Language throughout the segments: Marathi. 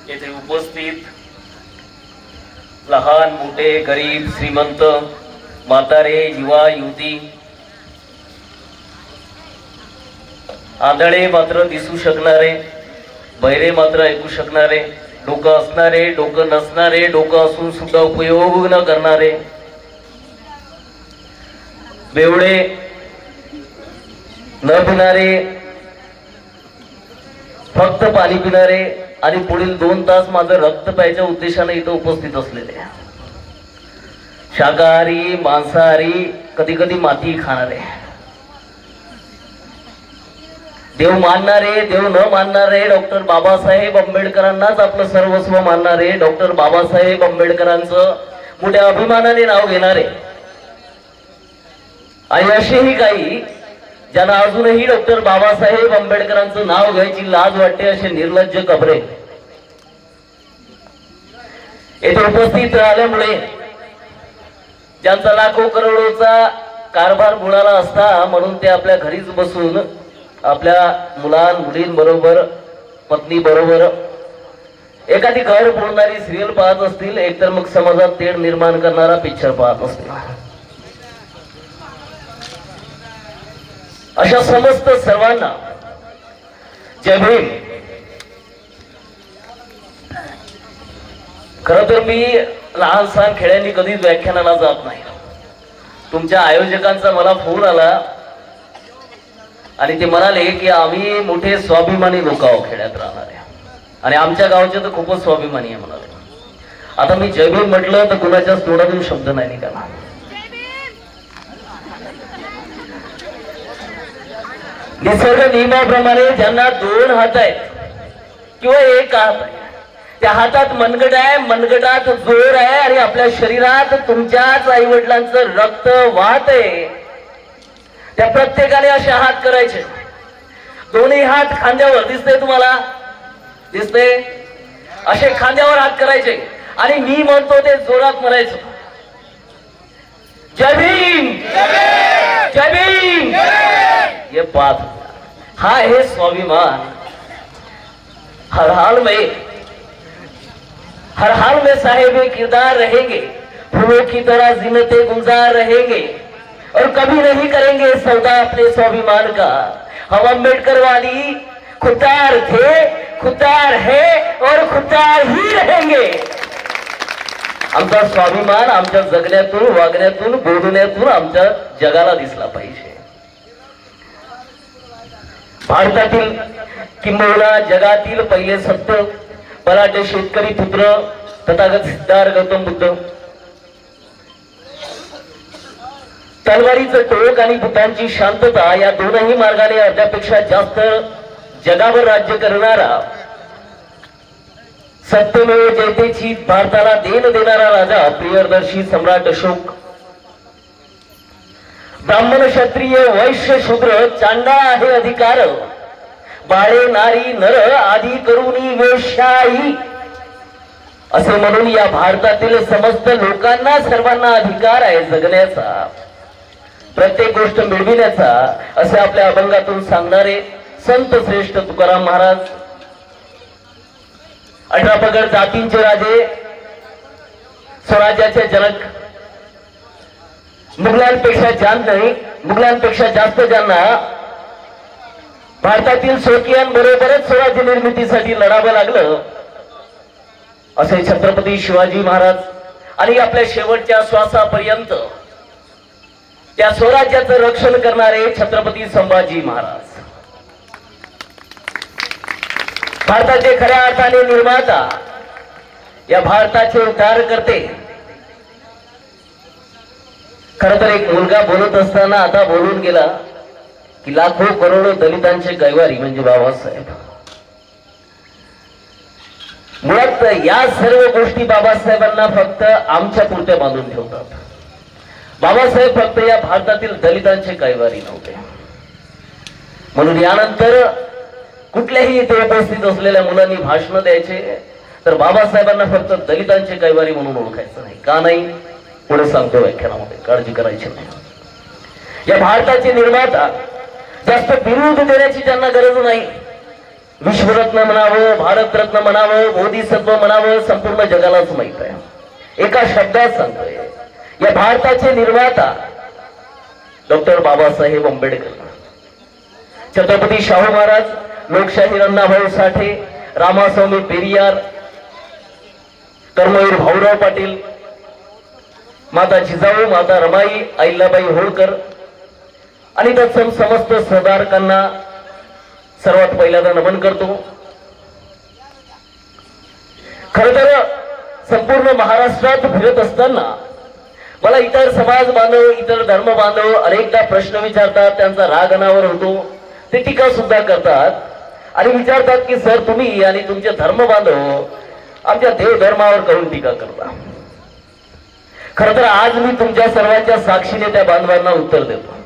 येथे उपस्थित लहान मोठे गरीब श्रीमंत म्हातारे युवा युवती आंधळे मात्र दिसू शकणारे बहिरे मात्र ऐकू शकणारे डोकं असणारे डोकं नसणारे डोकं असून सुद्धा उपयोग न करणारे बेवडे न पिणारे फक्त पाणी पिणारे आणि पुढील 2 तास माझं रक्त प्यायच्या उद्देशाने इथं उपस्थित असलेले शाकाहारी मांसाहारी कधी कधी माती खाणारे देव मानणारे देव न मानणारे डॉक्टर बाबासाहेब आंबेडकरांनाच आपलं सर्वस्व मानणारे डॉक्टर बाबासाहेब आंबेडकरांचं मोठ्या अभिमानाने नाव घेणारे आणि असेही काही ज्यांना अजूनही डॉक्टर बाबासाहेब आंबेडकरांचं नाव घ्यायची लाज वाटते असे निर्लज्ज कबरे येथे उपस्थित राहिल्यामुळे ज्यांचा लाखो करोडोचा कारभार बुडाला असता म्हणून ते आपल्या घरीच बसून आपल्या मुलींबरोबर पत्नी बरोबर एखादी घर बोलणारी सिरियल पाहत असतील एकतर मग समाजात तेढ निर्माण करणारा पिक्चर पाहत असतील अशा समस्त सर्वांना जय भीम। खरं तर मी लहान सहान खेड्यांनी कधीच व्याख्यानाला जात नाही। तुमच्या आयोजकांचा मला फोन आला आणि ते म्हणाले की आम्ही मोठे स्वाभिमानी लोक आहोत खेड्यात राहणारे आणि आमच्या गावचे तर खूपच स्वाभिमानी आहे म्हणाले। आता मी जय भीम म्हटलं तर कुणाच्याच तोंडातून शब्द नाही निघाला। निसर्ग नियमाप्रमाणे ज्यांना 2 हात आहेत किंवा 1 हात आहे त्या हातात मनगट आहे मनगटात जोर आहे आणि आपल्या शरीरात तुमच्याच आई वडिलांचं रक्त वाहतंय त्या प्रत्येकाने असे हात करायचे। दोन्ही हात खांद्यावर दिसते तुम्हाला दिसते असे खांद्यावर हात करायचे आणि मी म्हणतो ते जोरात म्हणायचं जय भीम जय भीम। ये बात हा है स्वाभिमान। हर हाल में साहिब किरदार रहेंगे फूलों की तरह जिन्नते गुलजार रहेंगे और कभी नहीं करेंगे सौदा अपने स्वाभिमान का। हम अम्बेडकरवादी खुददार थे खुददार है और खुददार ही रहेंगे। आमचा स्वाभिमान आमच्या जगण्यातून वागण्यातून बोलण्यातून आमच्या जगाला दिसला पाहिजे। भारतातील किंबहुना जगातील पहिले सत्य मराठी शेतकरी पुत्र तथागत सिद्धार्थ गौतम बुद्ध तलवारीचं टोक आणि बुद्धांची शांतता या दोनही मार्गाने अर्ध्यापेक्षा जास्त जगावर राज्य करणारा सत्यमेव जयतेची भारताला देण देणारा राजा प्रियदर्शी सम्राट अशोक ब्राह्मण क्षत्रिय वैश्य शूद्र चांडाळ आहे अधिकार बाळे नारी नर आदी करुणी वेश्याई असे म्हणून या भारतातील समस्त लोकांना सर्वांना अधिकार आहे जगण्याचा प्रत्येक गोष्ट मिळविण्याचा असे आपल्या अभंगातून सांगणारे संत श्रेष्ठ तुकाराम महाराज 18 पगड जातींचे राजे स्वराज्याचे जनक मुघलांपेक्षा जास्त ज्यांना भारतातील स्वकीयांबरोबरच स्वराज्य निर्मितीसाठी लढावं लागलं असे छत्रपती शिवाजी महाराज आणि आपल्या शेवटच्या श्वासापर्यंत त्या स्वराज्याचं रक्षण करणारे छत्रपती संभाजी महाराज भारताचे खऱ्या अर्थाने निर्माता या भारताचे उद्धार करते। खरं तर एक मुलगा बोलत असताना आता बोलून गेला की लाखो करोडो दलितांचे कैवारी म्हणजे बाबासाहेब। मुळात या सर्व गोष्टी बाबासाहेबांना फक्त आमच्या पुरत्या बांधून ठेवतात। बाबासाहेब फक्त या भारतातील दलितांचे कैवारी नव्हते। म्हणून यानंतर कुठल्याही इथे उपस्थित असलेल्या मुलांनी भाषण द्यायचे तर बाबासाहेबांना फक्त दलितांचे कैवारी म्हणून ओळखायचं नाही। का नाही पुढे सांगतो व्याख्यानामध्ये, काळजी करायची नाही। या भारताचे निर्माता जास्त बिरुद देण्याची त्यांना गरज नाही। विश्वरत्न म्हणावं, भारतरत्न म्हणावं, बोधिसत्व म्हणावं, संपूर्ण जगालाच माहित आहे. एका शब्दात सांगतोय, या भारताचे निर्माता डॉक्टर बाबासाहेब आंबेडकर, छत्रपती शाहू महाराज, लोकशाहीर अण्णाभाऊ साठे, रामास्वामी पेरियार, कर्मवीर भाऊराव पाटील, माता जिजाऊ, माता रमाई, अहिल्याबाई होळकर आणि तत्सम समस्त सुधारकांना सर्वात पहिल्यांदा नमन करतो. खर तर संपूर्ण महाराष्ट्रात फिरत असताना मला इतर समाज बांधव, इतर धर्म बांधव अनेकदा प्रश्न विचारतात, त्यांचा राग अनावर होतो, ते टीका सुद्धा करतात आणि विचारतात की सर तुम्ही आणि तुमचे धर्म बांधव आमच्या देव धर्मावर करून टीका करता. खर तर आज मी तुमच्या सर्वांच्या साक्षीने त्या बांधवांना उत्तर देतो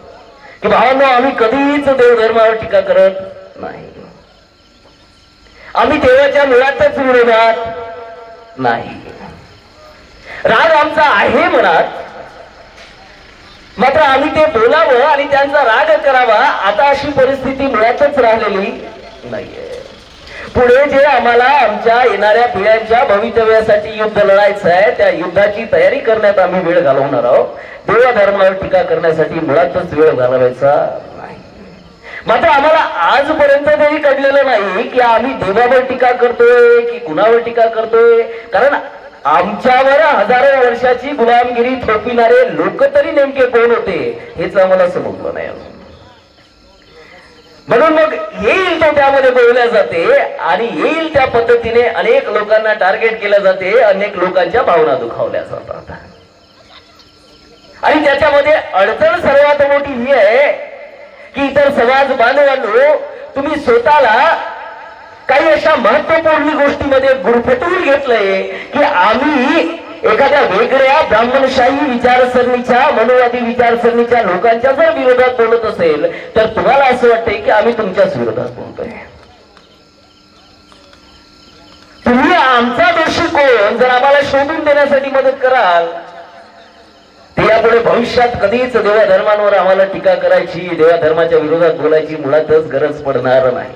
की भावांनो, आम्ही कधीच देव धर्मावर टीका करत नाही. आम्ही देवाच्या मुळातच विरोधात नाही. राग आमचा आहे मनात, मात्र आम्ही ते बोलावं आणि त्यांचा राग करावा आता अशी परिस्थिती मुळातच राहिलेली नाहीये. पुढे जे आम्हाला आमच्या येणाऱ्या पिढ्यांच्या भवितव्यासाठी युद्ध लढायचं आहे, त्या युद्धाची तयारी करण्यात आम्ही वेळ घालवणार आहोत. देवा धर्मावर टीका करण्यासाठी मुळातच वेळ घालवायचा नाही. मात्र आम्हाला आजपर्यंत तरी कळलेलं नाही की आम्ही देवावर टीका करतोय की कुणावर टीका करतोय, कारण आमच्यावर हजारो वर्षाची गुलामगिरी थोपिणारे लोक तरी नेमके कोण होते हेच आम्हाला समजलं नाही. म्हणून मग येईल तो त्यामध्ये बोलल्या जाते आणि येईल त्या पद्धतीने अनेक लोकांना टार्गेट केलं जाते, अनेक लोकांच्या भावना दुखावल्या जातात. आणि त्याच्यामध्ये अडचण सर्वात मोठी ही आहे की इतर समाज बांधवांनो, तुम्ही स्वतःला काही अशा महत्वपूर्ण गोष्टीमध्ये गुरफटवून घेतलंय की आम्ही एखाद्या वेगळ्या ब्राह्मणशाही विचारसरणीच्या, मनुवादी विचारसरणीच्या लोकांच्या जर विरोधात बोलत असेल तर तुम्हाला असं वाटतंय की आम्ही तुमच्याच विरोधात बोलतोय. तुम्ही आमचा दोषी कोण जर आम्हाला शोधून देण्यासाठी मदत कराल, ते यापुढे भविष्यात कधीच देवा धर्मांवर आम्हाला टीका करायची, देवा धर्माच्या विरोधात बोलायची मुळातच गरज पडणार नाही.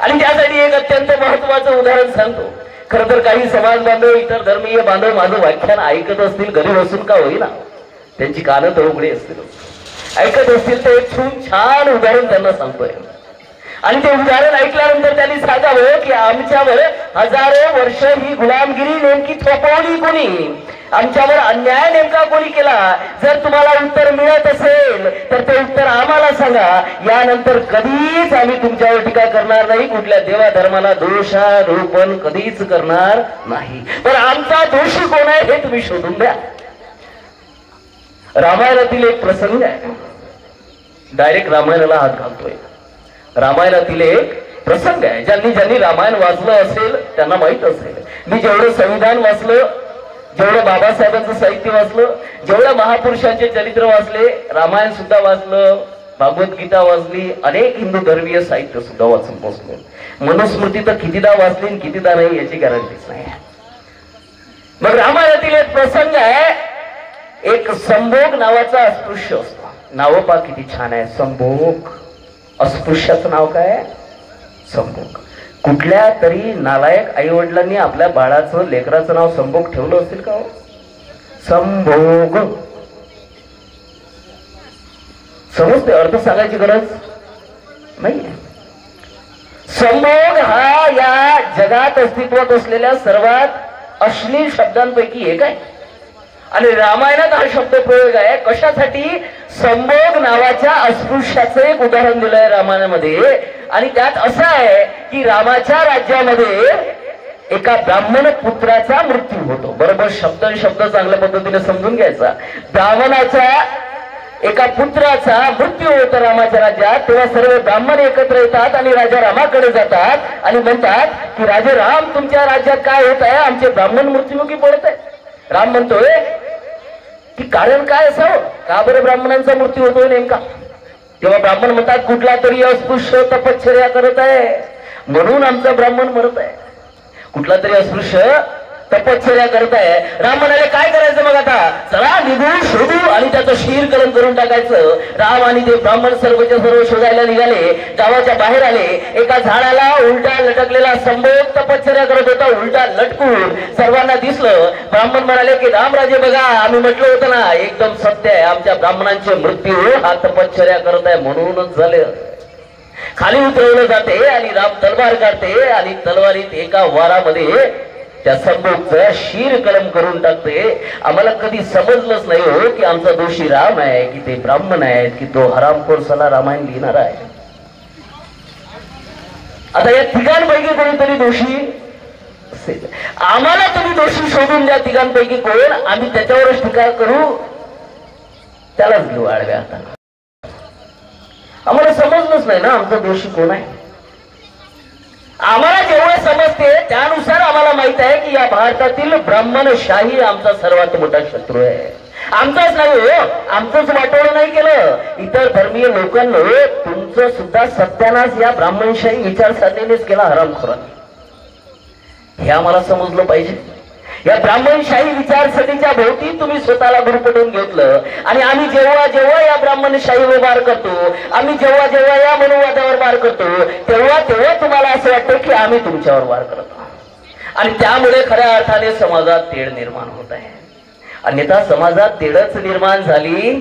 आणि त्यासाठी एक अत्यंत महत्वाचं उदाहरण सांगतो. खर तर काही समाज बांधव, इतर धर्मीय बांधव माझं व्याख्यान ऐकत असतील, घरी बसून का होईना, त्यांची कानं तर उघडी असतील, ऐकत असतील तर एक छान उदाहरण त्यांना सांगतोय. आणि ते उदाहरण ऐकल्यानंतर त्यांनी सांगावं की आमच्यावर हजारो वर्ष ही गुलामगिरी नेमकी थोपवली कोणी, आमच्यावर अन्याय नेमका कोणी केला. जर तुम्हाला उत्तर मिळत असेल तर ते उत्तर आम्हाला सांगा. यानंतर कधीच आम्ही तुमच्यावर टीका करणार नाही, कुठल्या देवा धर्माला दोषारोपण कधीच करणार नाही. पण आमचा दोषी कोण आहे हे तुम्ही शोधून द्या. रामायणातील एक प्रसंग आहे, डायरेक्ट रामायणाला हात घालतोय. रामायणातील एक प्रसंग आहे, ज्यांनी रामायण वाचलं असेल त्यांना माहित असेल. मी जेवढं संविधान वाचलं, जेवढं बाबासाहेबांचं साहित्य वाचलं, जेवढ्या महापुरुषांचे चरित्र वाचले, रामायण सुद्धा वाचलं, भागवत गीता वाचली, अनेक हिंदू धर्मीय साहित्य सुद्धा वाचून पोचलो. मनुस्मृती तर कितीदा वाचली आणि कितीदा नाही याची गॅरंटीच नाही. मग रामायणातील एक प्रसंग आहे, एक संभोग नावाचा अस्पृश्य असतो. नाव पा किती छान आहे, संभोग. अस्पृश्याचं नाव काय? संभोग. कुठल्या तरी नालायक आई वडिलांनी आपल्या बाळाचं, लेकराचं नाव संभोग ठेवलं असेल का? संभोग समजते, अर्थ सांगायची गरज नाही. संभोग हा या जगात अस्तित्वात असलेल्या सर्वात अश्लील शब्दांपैकी एक आहे. आणि रामायणात हा शब्द प्रयोग आहे कशासाठी? संभोग नावाच्या अस्पृश्याचं एक उदाहरण दिलंय रामायणामध्ये. आणि त्यात असं आहे की रामाच्या राज्यामध्ये एका ब्राह्मण पुत्राचा मृत्यू होतो. बरोबर शब्द चांगल्या पद्धतीने समजून घ्यायचा. ब्राह्मणाच्या एका पुत्राचा मृत्यू होतो रामाच्या राज्यात. तेव्हा सर्व ब्राह्मण एकत्र येतात आणि राजा रामाकडे जातात आणि म्हणतात की राजे राम, तुमच्या राज्यात काय होत आहे? आमचे ब्राह्मण मृत्युमुखी पडत आहे. राम म्हणतोय की कारण काय असावं, का बरं ब्राह्मणांचा मृत्यू होतोय नेमका? तेव्हा ब्राह्मण म्हणतात कुठला तरी अस्पृश्य तपश्चर्या करत आहे म्हणून आमचा ब्राह्मण मरत आहे. कुठला तरी अस्पृश्य तपश्चर्या करताय. राम म्हणाले काय करायचं मग आता, चला निघू शोधू आणि त्याचं शीरकरण करून टाकायचं. राम आणि ते ब्राह्मण सर्वच्या सर्व शोधायला निघाले. गावाच्या बाहेर आले. एका झाडाला उलटा लटकलेला संभोग तपश्चर्या करत होता, उलटा लटकून सर्वांना दिसलं. ब्राह्मण म्हणाले की रामराजे बघा, आम्ही म्हटलं होतं ना, एकदम सत्य आहे, आमच्या ब्राह्मणांचे मृत्यू हा तपश्चर्या करत आहे म्हणूनच झाले. खाली उतरवलं जाते आणि राम तलवार काढते आणि तलवारीत एका वारामध्ये त्या संभोगचं शीर कलम करून टाकते. आम्हाला कधी समजलंच नाही हो की आमचा दोषी राम आहे की ते ब्राह्मण आहेत की तो हरामखोर सला रामायण लिहिणार आहे. आता या तिघांपैकी कोणीतरी दोषी असेल. आम्हाला तुम्ही दोषी शोधून द्या तिघांपैकी कोण, आम्ही त्याच्यावरच टीका करू, त्यालाच घेऊ आडव्या हाताला. आम्हाला समजलंच नाही ना आमचा दोषी कोण आहे. आम्हाला जेवढे समजते त्यानुसार आम्हाला माहित आहे की या भारतातील ब्राह्मणशाही आमचा सर्वात मोठा शत्रू आहे. आमचाच नाही हो, आमचंच वाटोळं नाही केलं, इतर धर्मीय लोकांना तुमचं सुद्धा सत्यानाश या ब्राह्मणशाही विचारसरणीनेच केला हरामखोरांनी. हे आम्हाला समजलं पाहिजे. या ब्राह्मणशाही विचारसरणीच्या भोवती तुम्ही स्वतःला गुरफटून घेतलं आणि आम्ही जेव्हा जेव्हा या ब्राह्मणशाहीवर वार करतो, आम्ही जेव्हा जेव्हा या मनोवादावर वार करतो, तेव्हा तेव्हा तुम्हाला असं वाटतं की आम्ही तुमच्यावर वार करतो आणि त्यामुळे खऱ्या अर्थाने समाजात तेढ निर्माण होत आहे. अन्यथा समाजात तेढच निर्माण झाली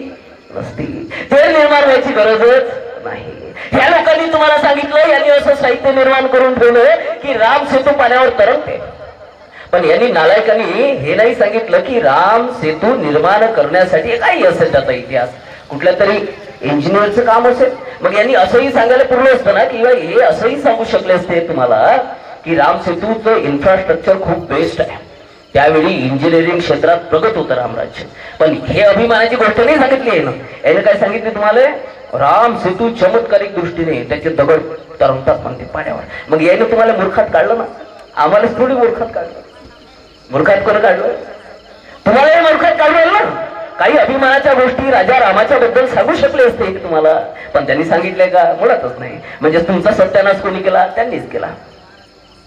नसती. तेढ निर्माण व्हायची गरजच नाही. ह्या लोकांनी तुम्हाला सांगितलं, यांनी असं साहित्य निर्माण करून ठेवलं की राम सेतू पाण्यावर तरंगते. पण यांनी नालायकांनी हे नाही सांगितलं की राम सेतू निर्माण करण्यासाठी काही असेल त्याचा इतिहास, कुठल्या तरी इंजिनियरचं काम असेल. मग यांनी असंही सांगायला पुरलं असतं ना, किंवा हे असंही सांगू शकले असते तुम्हाला की राम सेतूचं इन्फ्रास्ट्रक्चर खूप बेस्ट आहे, त्यावेळी इंजिनिअरिंग क्षेत्रात प्रगत होतं रामराज्य. पण हे अभिमानाची गोष्ट नाही सांगितली आहे ना. याने काय सांगितले तुम्हाला, राम सेतू चमत्कारिक दृष्टीने त्याचे दगड तरंगतात म्हणते पाण्यावर. मग याने तुम्हाला मूर्खात काढलं ना, आम्हालाच थोडी मूर्खात काढलं. मूर्खात कोण काढलं, तुम्हाला मूर्खात काढलं ना. काही अभिमानाच्या गोष्टी राजा रामाच्या बद्दल सांगू शकले असते की तुम्हाला, पण त्यांनी सांगितले का, मुळातच नाही. म्हणजे तुमचा सत्यानाश कोणी केला, त्यांनीच केला.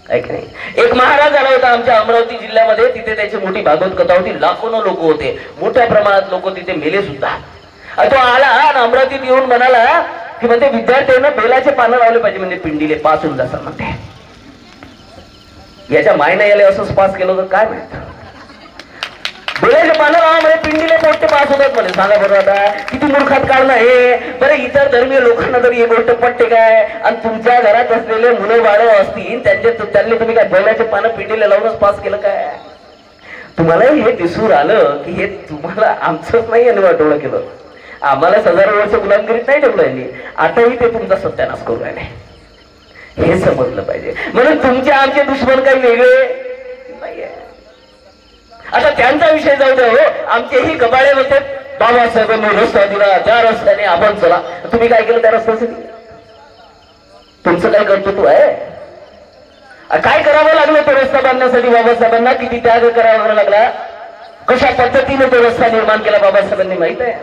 ऐक नाही. एक महाराज आला होता आमच्या अमरावती जिल्ह्यामध्ये, तिथे त्याची मोठी भागवत कथा होती, लाखोनो लोक होते, मोठ्या प्रमाणात लोक तिथे मेले सुद्धा. तो आला आणि अमरावतीत येऊन म्हणाला की म्हणजे विद्यार्थ्यांना बेलाचे पानं लावले पाहिजे, म्हणजे पिंडीले पास होऊन जातात म्हणते. याच्या मायने याला असंच पास केलं होतं काय माहित. बेलाचे पानं लावा म्हणजे पिंडीले पोट्टे पास होतात म्हणे. सांगा बरं आता किती मूर्खात काढणं हे. बरं इतर धर्मीय लोकांना तरी ही गोष्ट पटते काय, आणि तुमच्या घरात असलेले मुलं बाळ असतील त्यांनी तुम्ही काय बेलाचे पानं पिंडीले लावूनच पास केलं काय. तुम्हाला हे दिसून आलं की हे तुम्हाला आमचंच नाही यांनी वाटोळं केलं, आम्हाला 1000 वर्ष गुलामगिरीत नाही ठेवलं यांनी, आताही ते तुमचा सत्यानाश करू राहिले. हे समजलं पाहिजे. म्हणून तुमचे आमचे दुश्मन काही वेगळे नाहीये. आता त्यांचा विषय जाऊ द्या हो. आमचेही गबाळे होते, बाबासाहेबांनी रस्ता दिला, त्या रस्त्याने आपण चला. तुम्ही काय केलं त्या रस्त्यासाठी, तुमचं काय कर्तृत्व आहे. काय करावं लागलं तो रस्ता बांधण्यासाठी बाबासाहेबांना, किती त्याग करावा लागला, कशा पद्धतीने तो रस्ता निर्माण केला बाबासाहेबांनी माहित आहे.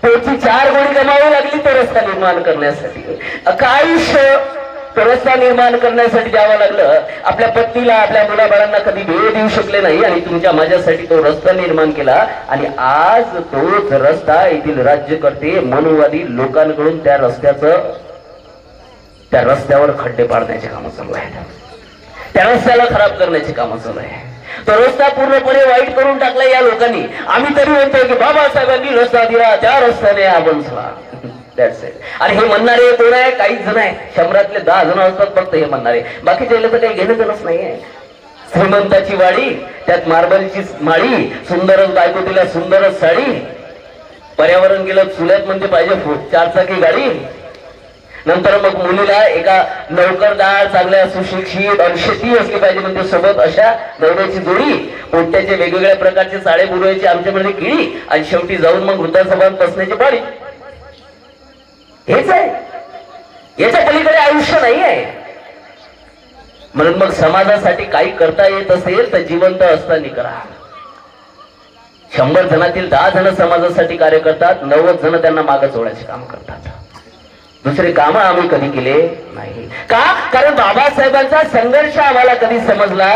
त्याची 4 गोळी गमावी लागली तो रस्ता निर्माण करण्यासाठी. आयुष्य तो रस्ता निर्माण करण्यासाठी द्यावं लागलं. आपल्या पत्नीला आपल्या मुलाबाळांना कधी भेट देऊ शकले नाही आणि तुमच्या माझ्यासाठी तो रस्ता निर्माण केला. आणि आज तोच रस्ता येथील राज्यकर्ते मनुवादी लोकांकडून त्या रस्त्यावर खड्डे पाडण्याचे काम चालू आहे, त्या रस्त्याला खराब करण्याचे काम चालू आहे. तो रस्ता पूर्णपणे वाईट करून टाकला या लोकांनी. आम्ही तरी म्हणतोय की बाबासाहेबांनी रस्ता दिला, त्या रस्त्याने आपण चला. आणि हे म्हणणारे कोण आहे, काही जण आहे, 100तले 10 जण असतात फक्त हे म्हणणारे, बाकीचे तर काही घेणं देणंच नाहीये. श्रीमंताची वाडी, त्यात मार्बलची माळी, सुंदरच बायको तिला सुंदरच साडी, पर्यावरण गेलं चुल्यात म्हणजे पाहिजे 4 चाकी गाडी. नंतर मग मुलीला एका नोकरदार चांगल्या सुशिक्षित शेती असली पाहिजे म्हणजे सोबत अशा नवऱ्याची जोडी, पोट्याचे वेगवेगळ्या प्रकारचे साडे बुरवायचे आमच्यामध्ये किळी, आणि शेवटी जाऊन मग वृद्धाश्रमात बसण्याची पाळी. हेच आहे, याच्या पलीकडे आयुष्य नाही आहे. म्हणून मग समाजासाठी काही करता येत असेल तर जिवंत असताना करा. 100 जणातील 10 जण समाजासाठी कार्य करतात, 90 जण त्यांना मागे सोडायचे काम करतात. दुसरे काम आम्ही कधी केले नाही. का? कारण बाबासाहेबांचा संघर्ष आम्हाला कधी समजला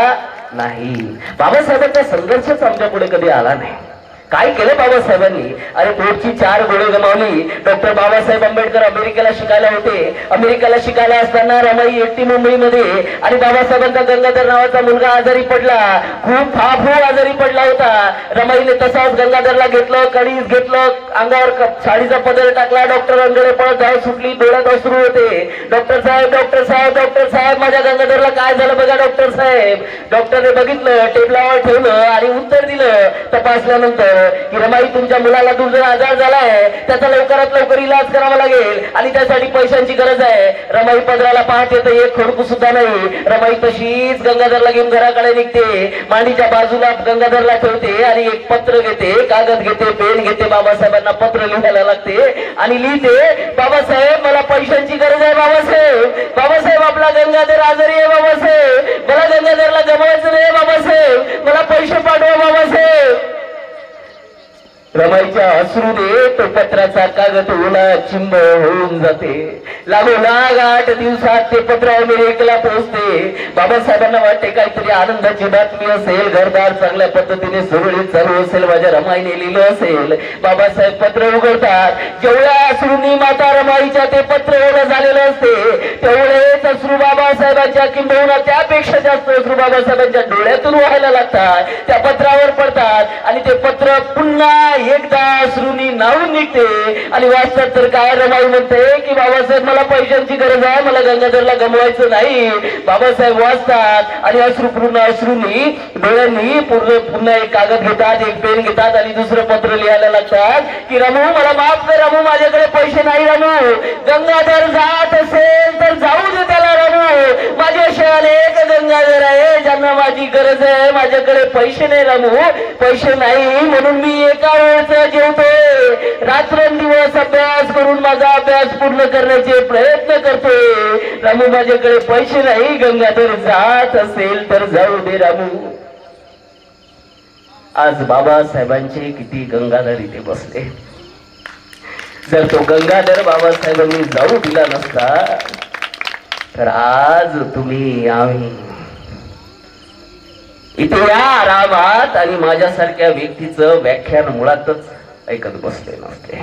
नाही. बाबासाहेबांचा संघर्षच आमच्या पुढे कधी आला नाही. काय केलं बाबासाहेबांनी? अरे पोटची 4 गोळे गमावली. डॉक्टर बाबासाहेब आंबेडकर अमेरिकेला शिकायला होते. अमेरिकेला शिकायला असताना रमाई एकटी मुंबईमध्ये, आणि बाबासाहेबांचा गंगाधर नावाचा मुलगा आजारी पडला. खूप आजारी पडला होता. रमाईने तसाच गंगाधरला घेतलं, कणीस घेतलं, अंगावर साडीचा पदर टाकला, डॉक्टरांकडे पळत धाव सुटली. डोळ्यात अश्रू होते. डॉक्टर साहेब, डॉक्टर साहेब, डॉक्टर साहेब, माझ्या गंगाधरला काय झालं बघा डॉक्टर साहेब. डॉक्टरने बघितलं, टेबलावर ठेवलं आणि उत्तर दिलं तपासल्यानंतर की रमाई, तुमच्या मुलाला दुर्धर आजार झालाय, त्याचा लवकरात लवकर इलाज करावा लागेल आणि त्यासाठी पैशांची गरज आहे. रमाई पदराला पाहत येते, एक खडकू सुद्धा नाही. रमाई तशीच गंगाधरला घेऊन घराकडे निघते. मांडीच्या बाजूला गंगाधरला ठेवते आणि एक पत्र घेते, कागद घेते, पेन घेते. बाबासाहेबांना पत्र लिहायला लागते आणि लिहिते, बाबासाहेब मला पैशांची गरज आहे. बाबासाहेब, बाबासाहेब आपला गंगाधर आजारी आहे. बाबासाहेब मला गंगाधरला गमवायचं नाही. बाबासाहेब मला पैसे पाठवा. बाबासाहेब. रमाईच्या अश्रूने तो पत्राचा कागद ओला चिंब होऊन जाते. लागोलाग 8 दिवसात ते पत्र अमेरिकेला पोहोचते. बाबासाहेबांना वाटते काहीतरी आनंदाची बातमी असेल, घरदार चांगल्या पद्धतीने सुरळीत चालू असेल, माझ्या रमाईने लिहिलं असेल. बाबासाहेब पत्र उघडतात. जेवढ्या अश्रूंनी माता रमाईच्या ते पत्र ओलं झालेलं असते, तेवढेच अश्रू बाबासाहेबांच्या, किंबहुना त्यापेक्षा जास्त अश्रू बाबासाहेबांच्या डोळ्यातून व्हायला लागतात. त्या पत्रावर पडतात आणि ते पत्र पुन्हा एकदा अश्रूंनी नावून निघते. आणि वाचतात तर काय, रमाई म्हणते की बाबासाहेब मला पैशांची गरज आहे, मला गंगाधरला गमवायचं नाही. बाबासाहेब वाचतात आणि अश्रूपूर्ण अश्रूंनी डोळ्यांनी पुन्हा एक कागद घेतात, एक पेन घेतात आणि दुसरं पत्र लिहायला लागतात की रमू मला माफ कर. रमू माझ्याकडे पैसे नाही. रमू गंगाधर जात असेल तर जाऊ दे त्याला. रमू माझे असे अनेक गंगाधर आहे ज्यांना माझी गरज आहे, माझ्याकडे पैसे नाही. रमू पैसे नाही म्हणून मी एका जेवतोय, रात्रंदिवस अभ्यास करून माझा अभ्यास पूर्ण करण्याचे प्रयत्न करतोय. रामू माझ्याकडे पैसे नाही. गंगाधर जात असेल तर जाऊ दे. रामू. आज बाबासाहेबांचे किती गंगाधर इथे बसले. जर तो गंगाधर बाबासाहेबांनी जाऊ दिला नसता तर आज तुम्ही आम्ही इथे या आरामात आणि माझ्यासारख्या व्यक्तीचं व्याख्यान मुळातच ऐकत बसले नसते.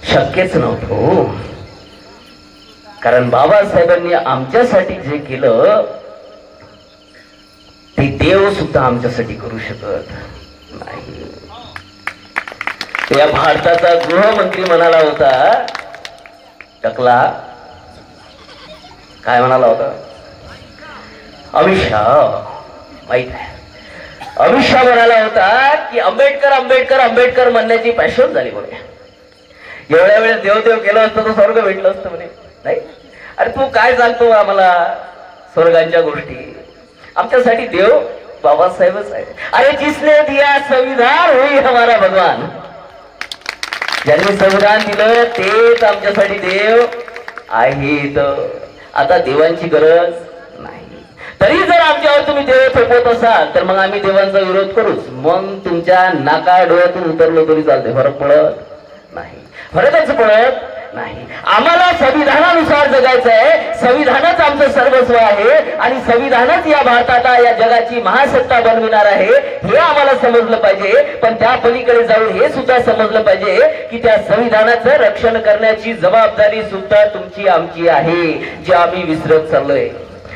शक्यच नव्हतं. कारण बाबासाहेबांनी आमच्यासाठी जे केलं ते देव सुद्धा आमच्यासाठी करू शकत नाही. या भारताचा गृहमंत्री म्हणाला होता, टकला काय म्हणाला होता, अमित शहा माहित आहे, अमित शहा म्हणाला होता की आंबेडकर आंबेडकर आंबेडकर म्हणण्याची पॅशन झाली म्हणे. एवढ्या वेळेस देवदेव केलं असतं तर स्वर्ग भेटलं असतं म्हणे. नाही, अरे तू काय सांगतो आम्हाला स्वर्गांच्या गोष्टी. आमच्यासाठी देव बाबासाहेबच आहे. अरे जिसने दिया संविधान वही हमारा भगवान. ज्यांनी संविधान दिलं तेच आमच्यासाठी देव आहेत. आता देवांची गरज नाही. तरी जर आमच्यावर तुम्ही देव थोपवत असाल तर मग आम्ही देवांचा विरोध करूच. मग तुमच्या नाका डोळ्यातून उतरलो तरी चालते, फरक पडत नाही. फरकच पडत नाही. आम्हाला संविधानानुसार जगायचं आहे. संविधानच आमचं सर्वस्व आहे आणि संविधानच या भारताला या जगाची महासत्ता बनविणार आहे हे आम्हाला समजलं पाहिजे. पण त्या पलीकडे जाऊन हे सुद्धा समजलं पाहिजे की त्या संविधानाचं रक्षण करण्याची जबाबदारी सुद्धा तुमची आमची आहे, जे आम्ही विसरत चाललोय.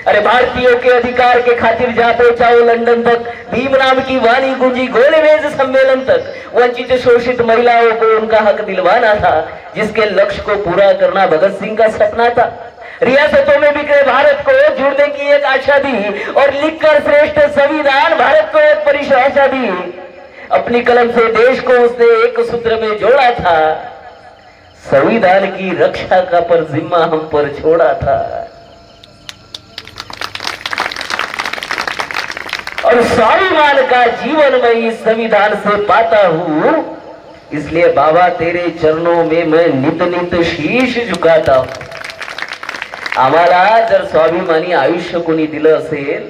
अरे भारतीयों के अधिकार के खातिर जा पहुंचाओ लंदन तक, भीम नाम की वाणी गूंजी गोलमेज सम्मेलन तक. वंचित शोषित महिलाओं को उनका हक दिलवाना था, जिसके लक्ष्य को पूरा करना भगत सिंह का सपना था. रियासतों में बिखरे भारत को जुड़ने की एक आशा दी और लिखकर श्रेष्ठ संविधान भारत को एक परिभाषा दी. अपनी कलम से देश को उसने एक सूत्र में जोड़ा था, संविधान की रक्षा का पर जिम्मा हम पर छोड़ा था. और स्वाभिमान का जीवन मैं इस संविधान से पाता हूँ, इसलिए बाबा तेरे चरणों में मैं नित नित शीश झुकाता हूँ. आम्हाला जर स्वाभिमानी आयुष्य कोणी दिलं असेल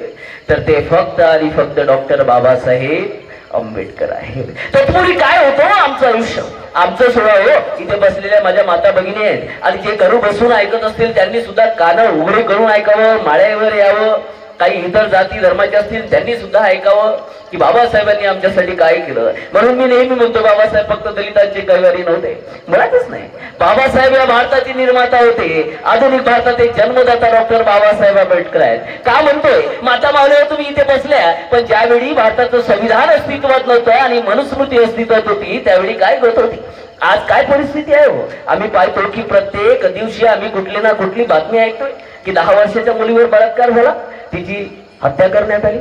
तर ते फक्त आणि फक्त डॉक्टर बाबासाहेब आंबेडकर आहे. तत्पूर्वी काय होतं आमचं आयुष्य, आमचं सोहळा हो. इथे बसलेल्या माझ्या माता भगिनी आहेत आणि जे घरू बसून ऐकत असतील त्यांनी सुद्धा कानं उघडे करून ऐकावं, माळ्यावर यावं. काही इतर जाती धर्माचे असतील त्यांनी सुद्धा ऐकावं की बाबासाहेबांनी आमच्यासाठी काय केलं. म्हणून मी नेहमी म्हणतो बाबासाहेब फक्त दलितांचे कैवारी नव्हते, मुळातच नाही. बाबासाहेब या भारताचे निर्माता होते. आधुनिक भारतात एक जन्मदाता डॉक्टर बाबासाहेब आंबेडकर आहेत. का म्हणतोय, माता मावल्यावर तुम्ही इथे बसल्या, पण ज्यावेळी भारताचं संविधान अस्तित्वात नव्हतं आणि मनुस्मृती अस्तित्वात होती त्यावेळी काय होत होती. आज काय परिस्थिती आहे हो. आम्ही पाहतो की प्रत्येक दिवशी आम्ही कुठली ना कुठली बातमी ऐकतोय की 10 वर्षाच्या मुलीवर बलात्कार झाला, तिची हत्या करण्यात आली.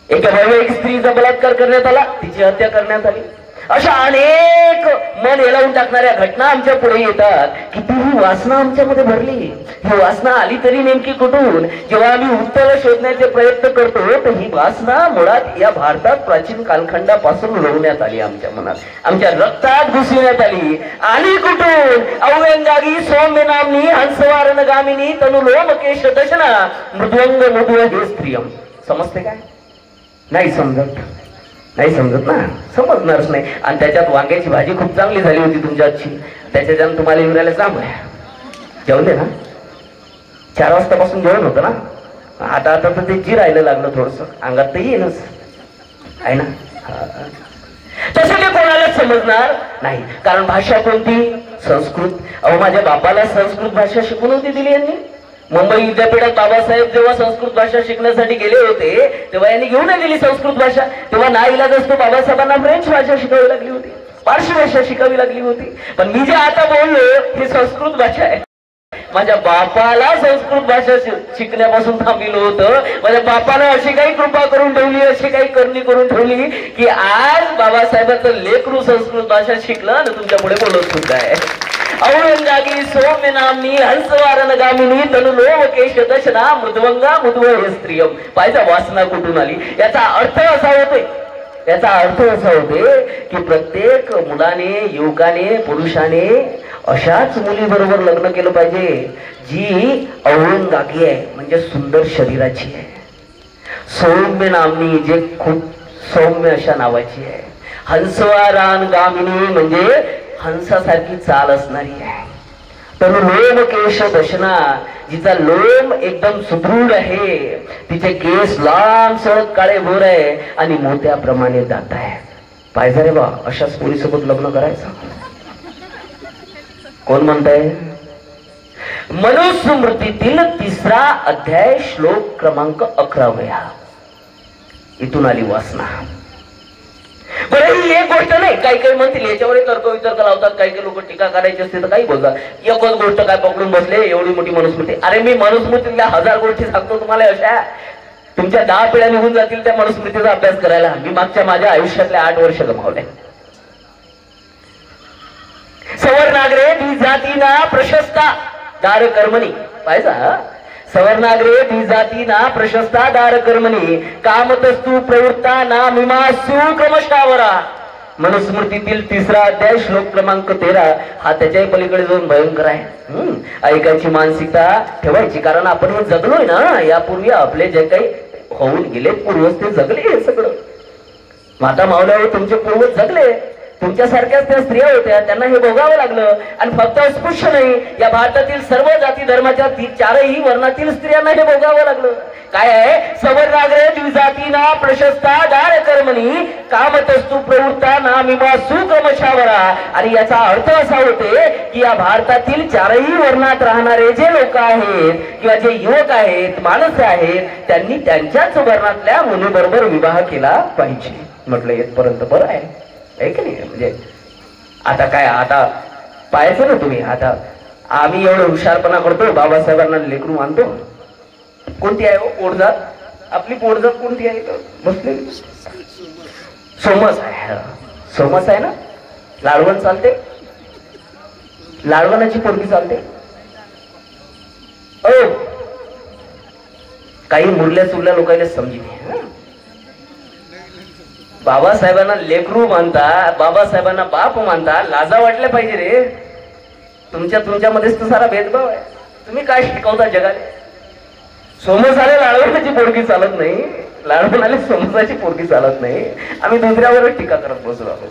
एका वैवाहिक स्त्रीचा बलात्कार करण्यात आला, तिची हत्या करण्यात आली. अशा अनेक मन हेलावून टाकणाऱ्या घटना आमच्या पुढे येतात. किती ही वासना आमच्यामध्ये भरली. ही वासना आली तरी नेमकी कुठून. जेव्हा आम्ही उत्तर शोधण्याचे प्रयत्न करतो तर ही वासना मुळात या भारतात प्राचीन कालखंडापासून लोळण्यात आली, आमच्या मनात, आमच्या रक्तात घुसविण्यात आली. आली कुठून. अव्यंगागी सौम्य नामनी हंसवारन गामिनी तनु लोमकेश दशना मृद्वंग मृदुळ हे स्त्रियम. समजते काय? नाही समजत, नाही समजत ना, समजणारच नाही. आणि त्याच्यात वांग्याची भाजी खूप चांगली झाली होती तुमच्या आजची, त्याच्यात तुम्हाला इंद्रायला सांग जेवले ना. 4 वाजतापासून जेवण होतं ना. आता आता तर ते जी राहायला लागलं थोडस अंगात, तर येईनच आहे ना. तसं ते कोणालाच समजणार नाही. कारण भाषा कोणती? संस्कृत. अहो माझ्या बापाला संस्कृत भाषा शिकून होती दिली यांनी. मुंबई विद्यापीठात बाबासाहेब जेव्हा संस्कृत भाषा शिकण्यासाठी गेले होते तेव्हा यांनी घेऊन दिली संस्कृत भाषा. तेव्हा नाईलाज असतो बाबासाहेबांना फ्रेंच भाषा शिकावी लागली होती, पारशी भाषा शिकावी लागली होती. पण मी जे आता बोललो ही संस्कृत भाषा आहे. माझ्या बापाला संस्कृत भाषा शिकण्यापासून थांबविलं होतं. माझ्या बापानं अशी काही कृपा करून ठेवली, अशी काही करणी करून ठेवली की आज बाबासाहेबांचं लेकरू संस्कृत भाषा शिकलं आणि तुमच्या पुढे बोलत सुद्धा आहे. औरंगागी सौम्य नामनी हंसवारन गामिनी तनु लोमकेश दशना मृद्वंगा मृदुळ हे स्त्रियम. पाहिजे वासना कुठून आली. याचा अर्थ असा होतोय, याचा अर्थ असा होते की प्रत्येक मुलाने, युवकाने, पुरुषाने अशाच मुलीबरोबर लग्न केलं पाहिजे जी औरंगागी आहे, म्हणजे सुंदर शरीराची आहे. सौम्य नामनी, जे खूप सौम्य अशा नावाची आहे. हंसवारान गामिनी, म्हणजे हंसासारखी चाल असणारी आहे. तर लोमकेश दशना, जिचा लोम एकदम सुदृढ आहे, तिचे केस लांब सळक काळे भोर आहे आणि मोत्याप्रमाणे दात आहे. पाहिजे रे बा अशा पोरीसोबत लग्न करायचं. कोण म्हणताय? मनुस्मृतीतील 3रा अध्याय श्लोक क्रमांक 11. इथून आली वासना. बरं ही एक गोष्ट नाही. काही काही म्हणतील याच्यावर तर्क वितर्क लावतात, काही काही लोक टीका करायची असते तर काही बोलतात. एकच गोष्ट काय पकडून बसले, एवढी मोठी मनुस्मृती. अरे मी मनुस्मृतीतल्या 1000 गोष्टी सांगतो तुम्हाला. अशा तुमच्या 10 पिढ्या निघून जातील त्या मनुस्मृतीचा अभ्यास करायला. मी मागच्या माझ्या आयुष्यातल्या 8 वर्ष गमावले. सवर्णाग्रे द्विजातीना प्रशस्ता दार कर्मणी. पाहिजे सवर्णाग्रे द्विजातीना प्रशस्ता दार कर्मणी कामतस्तु प्रवृत्ता ना मीमांसु क्रमशावरा. मनुस्मृतीतील 3रा अध्याय श्लोक क्रमांक 13. हा त्याच्याही पलीकडे जाऊन भयंकर आहे. ऐकायची मानसिकता ठेवायची. कारण आपण हे जगलोय ना, यापूर्वी आपले जे काही होऊन गेले पूर्वज ते जगले. हे सगळं माता मावल्यावर तुमचे पूर्वज जगले. तुमच्यासारख्याच त्या स्त्रिया होत्या, त्यांना हे भोगावं लागलं. आणि फक्त अस्पृश्य नाही, या भारतातील सर्व जाती धर्माच्या 4ही वर्णातील स्त्रियांना हे भोगावं लागलं. काय आहे? सवर्णाग्रे द्विजातीना प्रशस्ता दार कर्मणी कामतस्तु प्रवृत्ता ना मीमांसु क्रमशावरा. आणि याचा अर्थ असा होते की या भारतातील 4ही वर्णात राहणारे जे लोक आहेत किंवा जे युवक आहेत, माणसं आहेत, त्यांनी त्यांच्याच वर्णातल्या मुलीबरोबर विवाह केला पाहिजे. म्हटलं येतपर्यंत बरं आहे की नाही. म्हणजे आता काय, आता पाहायचं ना तुम्ही. आता आम्ही एवढं हुशारपणा करतो, बाबासाहेबांना लेकरू मानतो. कोणती आहे पोटजात? आपली पोटजात कोणती आहे? बसले सोमस आहे. सोमस आहे ना. लाडवण चालते, लाडवणाची पोरगी चालते. ओ काही मुरल्या सुरल्या लोकांना समजी नाही. बाबासाहेबांना लेकरू मानता, बाबासाहेबांना बाप मानता, लाजा वाटल्या पाहिजे रे. तुमच्यामध्येच तर सारा भेदभाव आहे. तुम्ही काय शिकवता जगाला? सोमसाले लाडवणाची पोरगी चालत नाही, लाडवणाले सोमसाची पोरगी चालत नाही. आम्ही दुसऱ्यावरच टीका करत बसलो आहोत.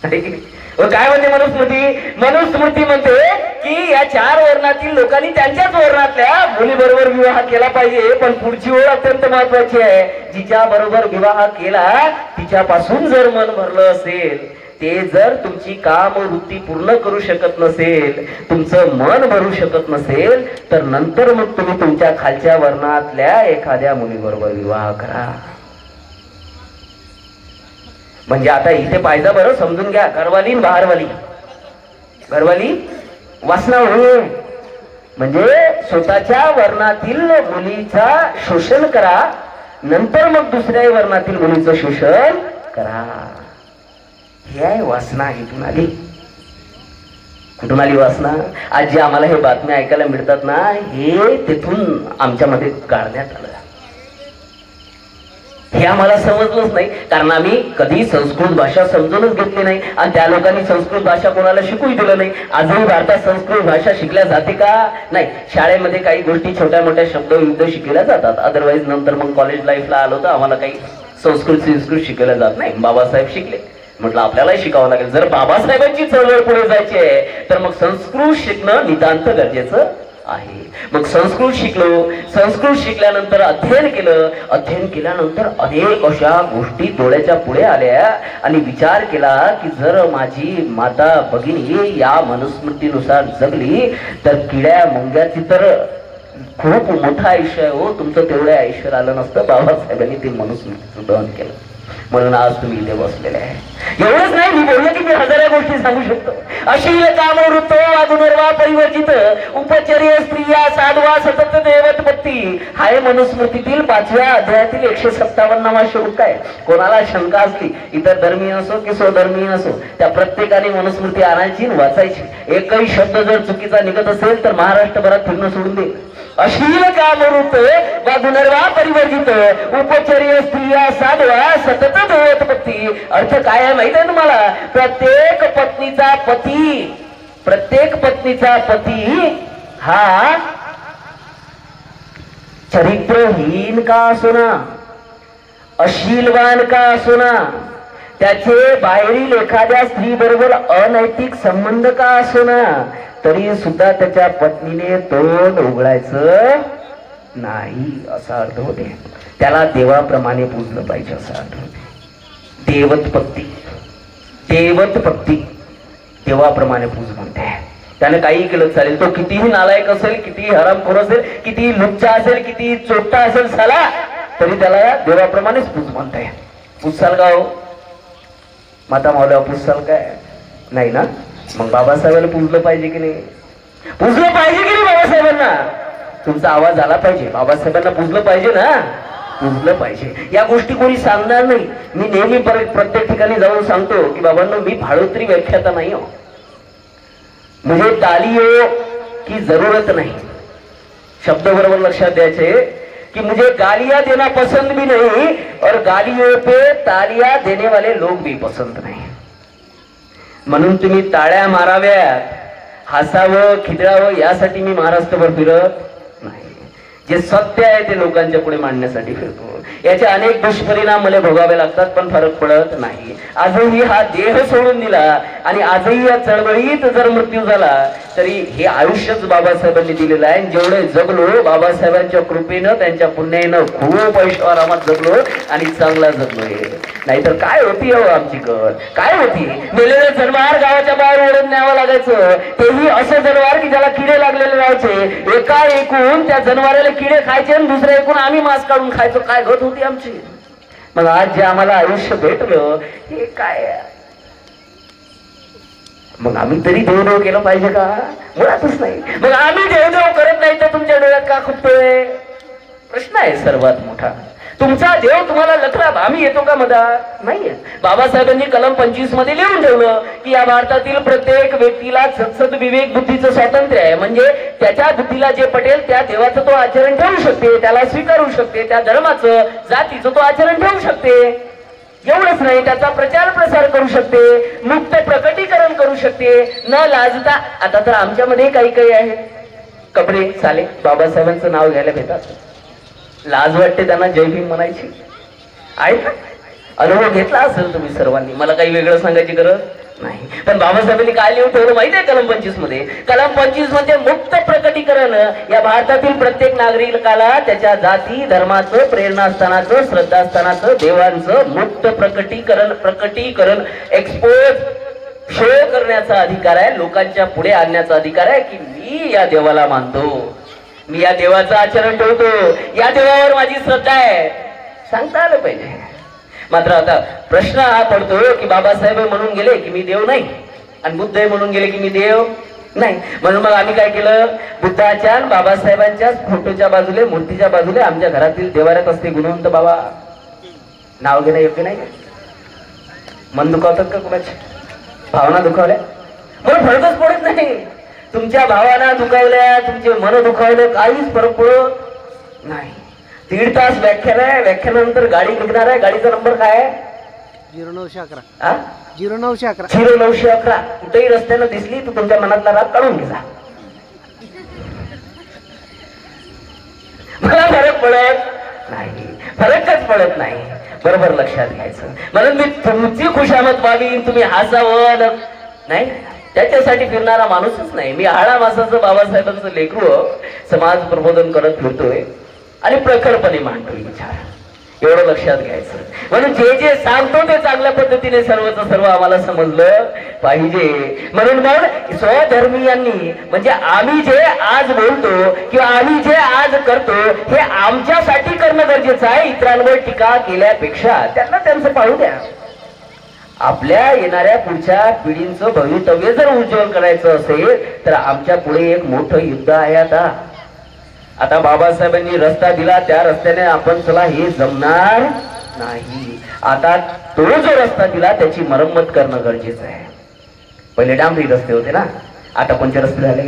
काय म्हणते मनुस्मृती? मनुस्मृती म्हणते की या 4 वर्णातील लोकांनी त्यांच्याच वर्णातल्या मुलीबरोबर विवाह केला पाहिजे, पण पुढची ओळ अत्यंत महत्वाची आहे. जिच्या बरोबर विवाह केला तिच्यापासून जर मन भरलं असेल, ते जर तुमची कामवृत्ती पूर्ण करू शकत नसेल, तुमचं मन भरू शकत नसेल, तर नंतर मग तुम्ही तुमच्या खालच्या वर्णातल्या एखाद्या मुलीबरोबर विवाह करा. म्हणजे आता इथे पाहिजे बरं, समजून घ्या. घरवाली बाहेरवाली, घरवाली वासना होईल म्हणजे स्वतःच्या वर्णातील मुलीचा शोषण करा, नंतर मग दुसऱ्या वर्णातील मुलीचं शोषण करा. हे आहे वासना. इथून आली. कुठून आली वासना? आज जे आम्हाला हे बातम्या ऐकायला मिळतात ना, हे तिथून आमच्यामध्ये काढण्यात आलं. हे आम्हाला समजलंच नाही, कारण आम्ही कधी संस्कृत भाषा समजूनच घेतली नाही, आणि त्या लोकांनी संस्कृत भाषा कोणाला शिकूही दिलं नाही. आजही भारतात संस्कृत भाषा शिकल्या जाते का? नाही. शाळेमध्ये काही गोष्टी छोट्या मोठ्या शब्द युद्ध शिकल्या जातात, अदरवाईज नंतर मग कॉलेज लाईफला आलो तर आम्हाला काही संस्कृत शिकवल्या जात नाही. बाबासाहेब शिकले, म्हटलं आपल्यालाही शिकावं लागेल. जर बाबासाहेबांची चळवळ पुढे जायची आहे तर मग संस्कृत शिकणं नितांत गरजेचं आहे. मग संस्कृत शिकलो, संस्कृत शिकल्यानंतर अध्ययन केलं, अध्ययन केल्यानंतर अनेक अशा गोष्टी डोळ्याच्या पुढे आल्या, आणि विचार केला की जर माझी माता भगिनी या मनुस्मृतीनुसार जगली तर किड्या मुंग्याची तर खूप मोठं आयुष्य आहे हो. तुमचं तेवढं आयुष्य आलं नसतं. बाबासाहेबांनी ते मनुस्मृतीचं दहन केलं, म्हणून आज तुम्ही इथे बसलेले आहे. एवढंच नाही, मी बोललो की मी हजारा गोष्टी सांगू शकतो. अशील कामवृत्तो वागुनर्वा परिवर्जित उपचर्य स्त्रिया साधवा सतत देवतपत्ती, हाय मनुस्मृतीतील 5व्या अध्यायातील 157वा श्लोक आहे. कोणाला शंका असली, इतर धर्मीय असो की स्वधर्मीय असो, त्या प्रत्येकाने मनुस्मृती आणायची वाचायची. एकही शब्द जर चुकीचा निघत असेल तर महाराष्ट्रभरात फिरणं सोडून दे. अशील कामवृत्त वागुनर्वा परिवर्जित उपचर्य स्त्रिया साधवा सतत देवतपत्ती. अर्थ काय आहे माहित आहे तुम्हाला? प्रत्येक पत्नीचा पती हा चरित्रहीन का असोना, अशीलवान का असोना, त्याचे बाहेरील एखाद्या स्त्री बरोबर अनैतिक संबंध का असोना, तरी सुद्धा त्याच्या पत्नीने तोंड उघडायचं नाही असा अर्थ होते. त्याला देवाप्रमाणे पूजलं पाहिजे असा अर्थ होते. देवतपत्ती देवाप्रमाणे पूज म्हणते. त्याने काही केलं चालेल, तो कितीही नालायक असेल, कितीही हरामखोर असेल, कितीही लुच्चा असेल, कितीही चोट्टा असेल साला, तरी त्याला देवाप्रमाणेच पूज म्हणते. पूजसाल का हो? माता मावल्या पूजसाल काय? नाही ना. मग बाबासाहेबांना पूजलं पाहिजे की नाही? पूजलं पाहिजे की नाही बाबासाहेबांना? तुमचा आवाज आला पाहिजे. बाबासाहेबांना पूजलं पाहिजे ना? पूजलं पाहिजे. या गोष्टी कोणी सांगणार नाही. मी नेहमी प्रत्येक ठिकाणी जाऊन सांगतो की बाबांनो, मी भाडोत्री व्याख्याता नाही हो. मुझे तालियों की जरूरत नहीं. शब्द बरोबर लक्षात द्यायचे कि मुझे गालियां देना पसंद भी नहीं और गालियों पे तालियां देने वाले लोग भी पसंद नहीं. म्हणून तुम्ही टाळ्या माराव्यात, हसावं, खिदळावं यासाठी मी महाराष्ट्रभर फिरत नाही. जे सत्य आहे ते लोकांच्या पुढे मांडण्यासाठी फिरतो. याचे अनेक दुष्परिणाम मला भोगावे लागतात, पण फरक पडत नाही. आजही हा देह सोडून दिला आणि आजही या चळवळीत जर मृत्यू झाला तरी हे आयुष्यच बाबासाहेबांनी दिलेलं आहे. जेवढे जगलो बाबासाहेबांच्या कृपेनं, त्यांच्या पुण्यानं खूप ऐशोआरामात जगलो आणि चांगला जगलोय. नाहीतर काय होती हो आमची गत? काय होती? मेलेलं जनावर गावाच्या बाहेर ओढून न्यावं लागायचं. तेही असं जनावर की ज्याला किडे लागलेले राहायचे. एका एकूण त्या जनावराला किडे खायचे आणि दुसऱ्या एकूण आम्ही मांस काढून खायचो. काय गत होती आमची? मग आज जे आम्हाला आयुष्य भेटलं हे काय? मग आम्ही तरी देवदेव केलं पाहिजे का? मुळातच नाही. मग आम्ही देवदेव करत नाही तर तुमच्या डोळ्यात का खुपतोय? प्रश्न आहे सर्वात मोठा. तुमचा देव तुम्हाला लखला, आम्ही येतो का मदत? नाहीये. बाबासाहेबांनी कलम 25 मध्ये लिहून ठेवलं की या भारतातील प्रत्येक व्यक्तीला सत्सद विवेक बुद्धीचं स्वातंत्र्य आहे. म्हणजे त्याच्या बुद्धीला जे पटेल त्या देवाचं तो आचरण ठेवू शकते, त्याला स्वीकारू शकते, त्या धर्माचं जातीचं तो आचरण ठेवू शकते. एवढंच नाही, त्याचा प्रचार प्रसार करू शकते, मुक्त प्रकटीकरण करू शकते, न लाजता. आता तर आमच्यामध्ये काही आहे कपडे चाले बाबासाहेबांचं नाव घ्यायला भेटतात. लाज वाटते त्यांना जय भीम म्हणायची. आहे ना? अनुभव घेतला असेल तुम्ही सर्वांनी, मला काही वेगळं सांगायची गरज नाही. पण बाबासाहेबांनी काय लिहून ठेवलं माहिती आहे कलम 25 मध्ये? कलम 25 मध्ये मुक्त प्रकटीकरण, या भारतातील प्रत्येक नागरिकाला त्याच्या जाती धर्माचं, प्रेरणास्थानाचं, श्रद्धास्थानाचं, देवांचं मुक्त प्रकटीकरण शो करण्याचा अधिकार आहे, लोकांच्या पुढे आणण्याचा अधिकार आहे की मी या देवाला मानतो, मी या देवाचं आचरण ठेवतो, या देवावर माझी श्रद्धा आहे, सांगता आलं पाहिजे. मात्र आता प्रश्न हा पडतो की बाबासाहेब म्हणून गेले की मी देव नाही, आणि बुद्ध म्हणून गेले की मी देव नाही. म्हणून मग आम्ही काय केलं, बुद्धाच्या बाबासाहेबांच्या फोटोच्या बाजूले, मूर्तीच्या बाजूले आमच्या घरातील देवाऱ्यात असते गुणवंत बाबा, नाव घेणं योग्य नाही. मन दुखावतात का कुणाची? भावना दुखावल्या म्हणून फरकच पडत नाही. तुमच्या भावना दुखावल्या, तुमचे मन दुखावले, काहीच फरक पडत नाही. 1.5 तास व्याख्यान आहे, व्याख्यानानंतर गाडी निघणार आहे. गाडीचा नंबर काय आहे? 0911. 0911. 0911. कुठेही रस्त्यानं दिसली तर तुमच्या मनातला राग काढून घ्या. मला फरक पडत नाही, फरकच पडत नाही. बरोबर लक्षात घ्यायचं. म्हणून मी तुमची खुशामत व्हावी, तुम्ही हसावं नाही, त्याच्यासाठी फिरणारा माणूसच नाही. मी हाडा मासाचं बाबासाहेबांचं लेकरू समाज प्रबोधन करत फिरतोय आणि प्रखरपणे मांडतोय विचार, एवढं लक्षात घ्यायचं. म्हणून जे जे सांगतो ते चांगल्या पद्धतीने सर्वच सर्व आम्हाला समजलं पाहिजे. म्हणून मग स्वधर्मीयांनी, म्हणजे आम्ही जे आज बोलतो किंवा आम्ही जे आज करतो हे आमच्यासाठी करणं गरजेचं आहे. इतरांवर टीका केल्यापेक्षा त्यांना त्यांचं पाहू द्या. आपल्या येणाऱ्या पुढच्या पिढींचं भवितव्य जर उज्ज्वल करायचं असेल तर आमच्या पुढे एक मोठं युद्ध आहे. आता बाबासाहेबांनी रस्ता दिला, त्या रस्त्याने आपण चला हे जमणार नाही. आता तो जो रस्ता दिला त्याची मरम्मत करणं गरजेचं आहे. पहिले डांबरी रस्ते होते ना, आता कोणते रस्ते झाले?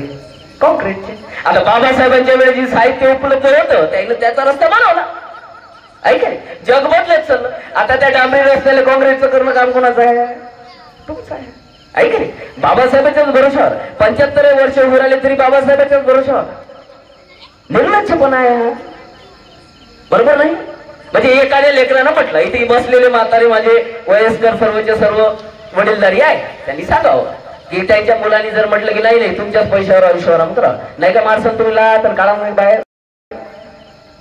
कॉन्क्रीटचे. आता बाबासाहेबांच्या वेळी जी साहित्य उपलब्ध होतं त्याने त्याचा रस्ता बनवला, ऐक जग बदलत चाललं. आता त्या डांबरी रस्त्याला काँग्रेसचं करणं काम कोणाचं आहे? तुमचं आहे. ऐक रे, बाबासाहेबांच्याच भरोशावर 75 वर्ष उभे राहिले तरी बाबासाहेबांच्याच भरोशावर. निर्लज्जपणा आहे, बरोबर नाही? म्हणजे एखाद्या लेकरानं म्हटलं, इथे बसलेले म्हातारे माझे वयस्कर सर्वचे सर्व वडीलधारी आहे, त्यांनी सांगावं की त्यांच्या मुलांनी जर म्हटलं की नाही नाही तुमच्याच पैशावर आयुष्यावर आराम करा, नाही का मारसन तुम्ही ला तर काढा मग बाहेर.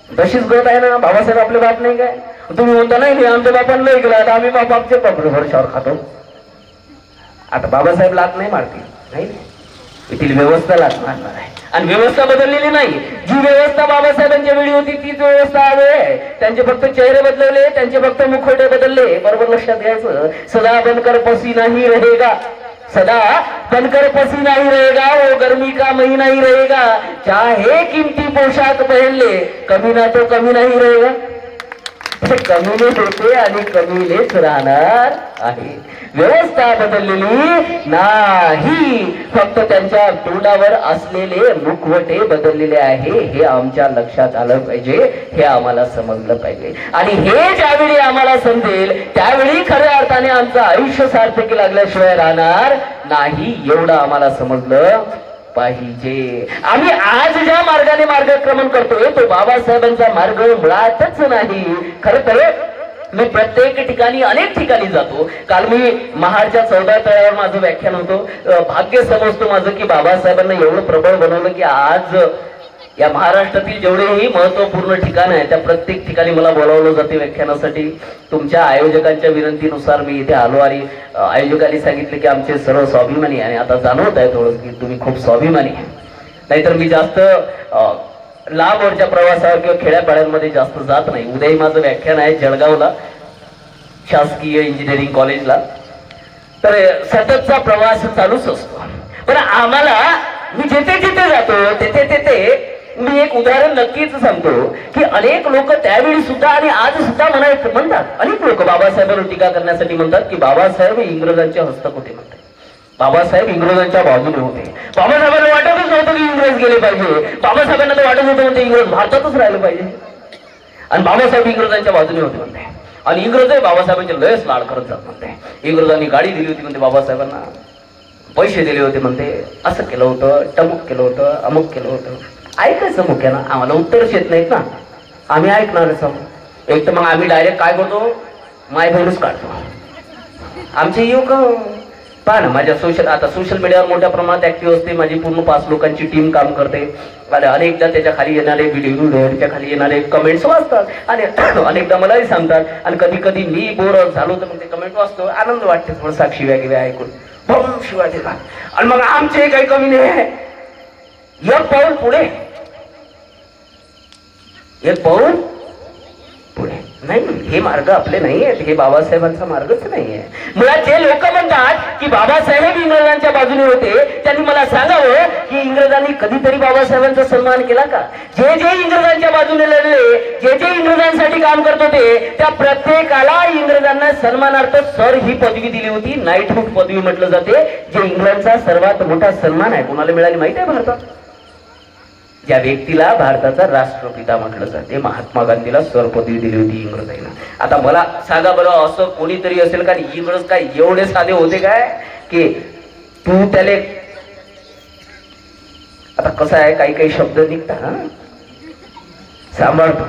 तशीच गत आहे ना. बाबासाहेब आपले बाप नाही काय? तुम्ही म्हणता नाही आमच्या बापांना नाही गेला, आता आम्ही बापाच्या बापरे भरोशावर खातो. आता बाबासाहेब लात नाही मारतील, नाही येथील व्यवस्था लात मारणार आहे. आणि व्यवस्था बदललेली नाही. जी व्यवस्था बाबासाहेबांच्या वेळी होती तीच व्यवस्था आहे. त्यांचे फक्त चेहरे बदलले, त्यांचे फक्त मुखवटे बदलले. बरोबर लक्षात घ्यायचं. सदा बनकर पसीना ही रहेगा, सदा बनकर पसीना ही रहेगा, वो गर्मी का महीना ही रहेगा, चाहे कीमती पोशाख पहन ले, कमी ना तो कमी नहीं रहेगा. कमीलेच होते आणि कमीलेच राहणार आहे. व्यवस्था बदललेली नाही, फक्त त्यांच्या तोंडावर असलेले मुखवटे बदललेले आहे. हे आमच्या लक्षात आलं पाहिजे, हे आम्हाला समजलं पाहिजे. आणि हे ज्यावेळी आम्हाला समजेल त्यावेळी खऱ्या अर्थाने आमचं आयुष्य सार्थकी लागल्याशिवाय राहणार नाही, एवढं आम्हाला समजलं पाहिजे. आम्ही आज ज्या मार्गाने मार्गक्रमण करतोय तो बाबासाहेबांचा मार्ग मुळातच नाही. खरं तर मी प्रत्येक ठिकाणी अनेक ठिकाणी जातो. काल मी महाडच्या 14 तळ्यावर माझं व्याख्यान होतं. भाग्य समजतो माझं की बाबासाहेबांना एवढं प्रबळ बनवलं की आज या महाराष्ट्रातील जेवढेही महत्वपूर्ण ठिकाण आहे त्या प्रत्येक ठिकाणी मला बोलावलं जाते व्याख्यानासाठी. तुमच्या आयोजकांच्या विनंतीनुसार मी इथे आलो आणि आयोजकांनी सांगितले की आमचे सर्व स्वाभिमानी आहे. आता जाणवत आहे थोडं की तुम्ही खूप स्वाभिमानी आहे. नाहीतर मी जास्त लांबवरच्या प्रवासावर किंवा खेड्यापाड्यांमध्ये जास्त जात नाही. उद्याही माझं व्याख्यान आहे जळगावला शासकीय इंजिनिअरिंग कॉलेजला. तर सततचा प्रवास चालूच असतो. पण आम्हाला मी जिथे जिथे जातो तिथे तिथे मी एक उदाहरण नक्कीच सांगतो की अनेक लोक त्यावेळी सुद्धा आणि आज सुद्धा म्हणतात, अनेक लोक बाबासाहेबांवर टीका करण्यासाठी म्हणतात की बाबासाहेब इंग्रजांच्या हस्तक होते म्हणतात. बाबासाहेब इंग्रजांच्या बाजूने होते. बाबासाहेबांना वाटतच नव्हतं की इंग्रज गेले पाहिजे. बाबासाहेबांना तर वाटत होतं म्हणते इंग्रज भारतातच राहिलं पाहिजे. आणि बाबासाहेब इंग्रजांच्या बाजूने होते म्हणते. आणि इंग्रज बाबासाहेबांचे लयच लाड करत जात म्हणते. इंग्रजांनी गाडी दिली होती म्हणते बाबासाहेबांना, पैसे दिले होते म्हणते, असं केलं होतं, टमुक केलं होतं, अमुक केलं होतं. ऐकायचं मुख्यानं, आम्हाला उत्तरच येत नाहीत ना, आम्ही ऐकणारच आहोत. एक तर मग आम्ही डायरेक्ट काय करतो, माय बहिणच काढतो. आमचे युवक पहा ना, माझ्या सोशल मीडियावर मोठ्या प्रमाणात ऍक्टिव्ह असते, माझी पूर्ण 5 लोकांची टीम काम करते आणि अनेकदा त्याच्या खाली येणारे व्हिडिओ, त्याच्या खाली येणारे कमेंट्स वाचतात आणि अनेकदा मलाही सांगतात आणि कधी कधी मी बोर झालो तर मग ते कमेंट वाचतो, आनंद वाटते थोडं साक्षी वगैरे ऐकून, भरून शिवाय देतात आणि मग आमचे काही कमी नाही आहे, एक पाऊल पुढे, एक पाऊल पुढे. नाही, हे मार्ग आपले नाही आहेत, हे बाबासाहेबांचा मार्गच नाहीये. मुळात जे लोक म्हणतात की बाबासाहेब इंग्रजांच्या बाजूने होते, त्यांनी मला सांगावं की इंग्रजांनी कधीतरी बाबासाहेबांचा सन्मान केला का? जे जे इंग्रजांच्या बाजूने लढले, जे जे इंग्रजांसाठी काम करत होते, त्या प्रत्येकाला इंग्रजांना सन्मानार्थ सर ही पदवी दिली होती. नाईटहूड पदवी म्हटलं जाते, जे इंग्लंडचा सर्वात मोठा सन्मान आहे. कोणाला मिळाली माहिती आहे भारतात? ज्या व्यक्तीला भारताचा राष्ट्रपिता म्हटलं जाते, महात्मा गांधीला सर पदवी दिली होती इंग्रजांना. आता मला सांगा बरं, असं कोणीतरी असेल का? इंग्रज काय एवढे साधे होते काय की तू त्याले, आता कसं आहे, काही काही शब्द निघतात, सांभाळतो.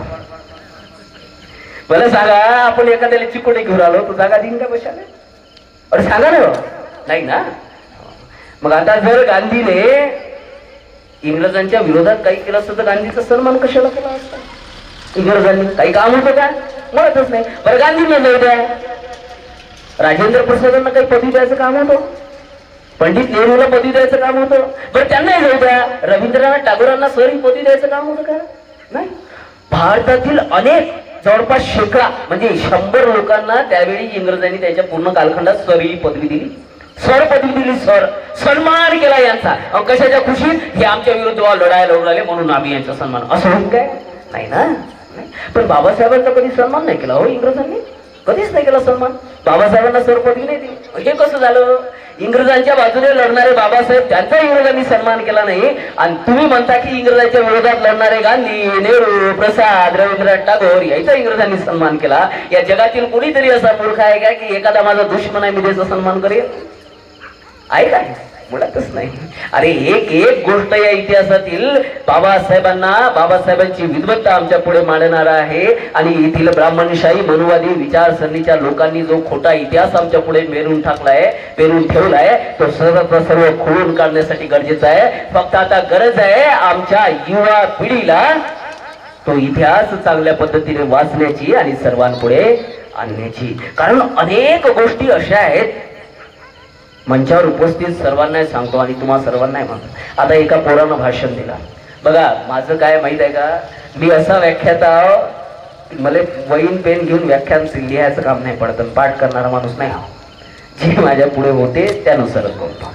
मला सांगा, आपण एखाद्याला चिकोटे घेऊन आलो, तू जागा देईन का कशाला? अरे सांगा ना, नाही ना. मग आता जर गांधीने इंग्रजांच्या विरोधात काही केलं असतं तर गांधीचा सन्मान कशाला केला असता? इंग्रजांनी काही काम होतं का? म्हणतच नाही. बरं, गांधींना जाऊ द्या, राजेंद्र प्रसादांना काही पदवी द्यायचं काम होतं, पंडित नेहरूला पदवी द्यायचं काम होतं, बरं त्यांनाही जाऊ द्या, रवींद्रनाथ टागोरांना सर ही पदवी द्यायचं काम होतं का? नाही. भारतातील अनेक जवळपास शेकडा म्हणजे 100 लोकांना त्यावेळी इंग्रजांनी त्याच्या पूर्ण कालखंडात सर ही पदवी दिली, सर पदवी दिली, सर सन्मान केला यांचा. कशाच्या खुशीत? हे आमच्या विरुद्ध लढायला उडाले म्हणून आम्ही यांचा सन्मान. असं होईल काय? नाही ना. पण बाबासाहेबांचा कधी सन्मान नाही केला हो इंग्रजांनी, कधीच नाही केला सन्मान. बाबासाहेबांना सर पदवी नाही दिली. हे कसं झालं? इंग्रजांच्या बाजूने लढणारे बाबासाहेब, त्यांचा इंग्रजांनी सन्मान केला नाही, आणि तुम्ही म्हणता की इंग्रजांच्या विरोधात लढणारे गांधी, नेहरू, प्रसाद, रवींद्रनाथ टागोर याचा इंग्रजांनी सन्मान केला. या जगातील कोणीतरी असा मूर्ख आहे का की एखादा माझा दुश्मन आहे मी त्याचा सन्मान करेल? आहे काय? मुळातच नाही. अरे एक एक गोष्ट या इतिहासातील बाबासाहेबांची विद्वत्ता आमच्या पुढे मांडणार आहे, आणि येथील ब्राह्मणशाही मनुवादी विचारसरणीच्या लोकांनी जो खोटा इतिहास आमच्या पुढे पेरून ठेवलाय, तो सर्व खोडून काढण्यासाठी गरजेचा आहे. फक्त आता गरज आहे आमच्या युवा पिढीला तो इतिहास चांगल्या पद्धतीने वाचण्याची आणि सर्वांपुढे आणण्याची. कारण अनेक गोष्टी अशा आहेत मंचावर उपस्थित सर्वांना सांगतो आणि तुम्हा सर्वांना म्हणतो. आता एका पोरानं भाषण दिला बघा, माझं काय माहित आहे का, मी असा व्याख्याता मला वहीन पेन घेऊन व्याख्यान लिहायचं काम नाही पडत, पाठ करणारा माणूस नाही. जे माझ्या पुढे होते त्यानुसारच बोलतो,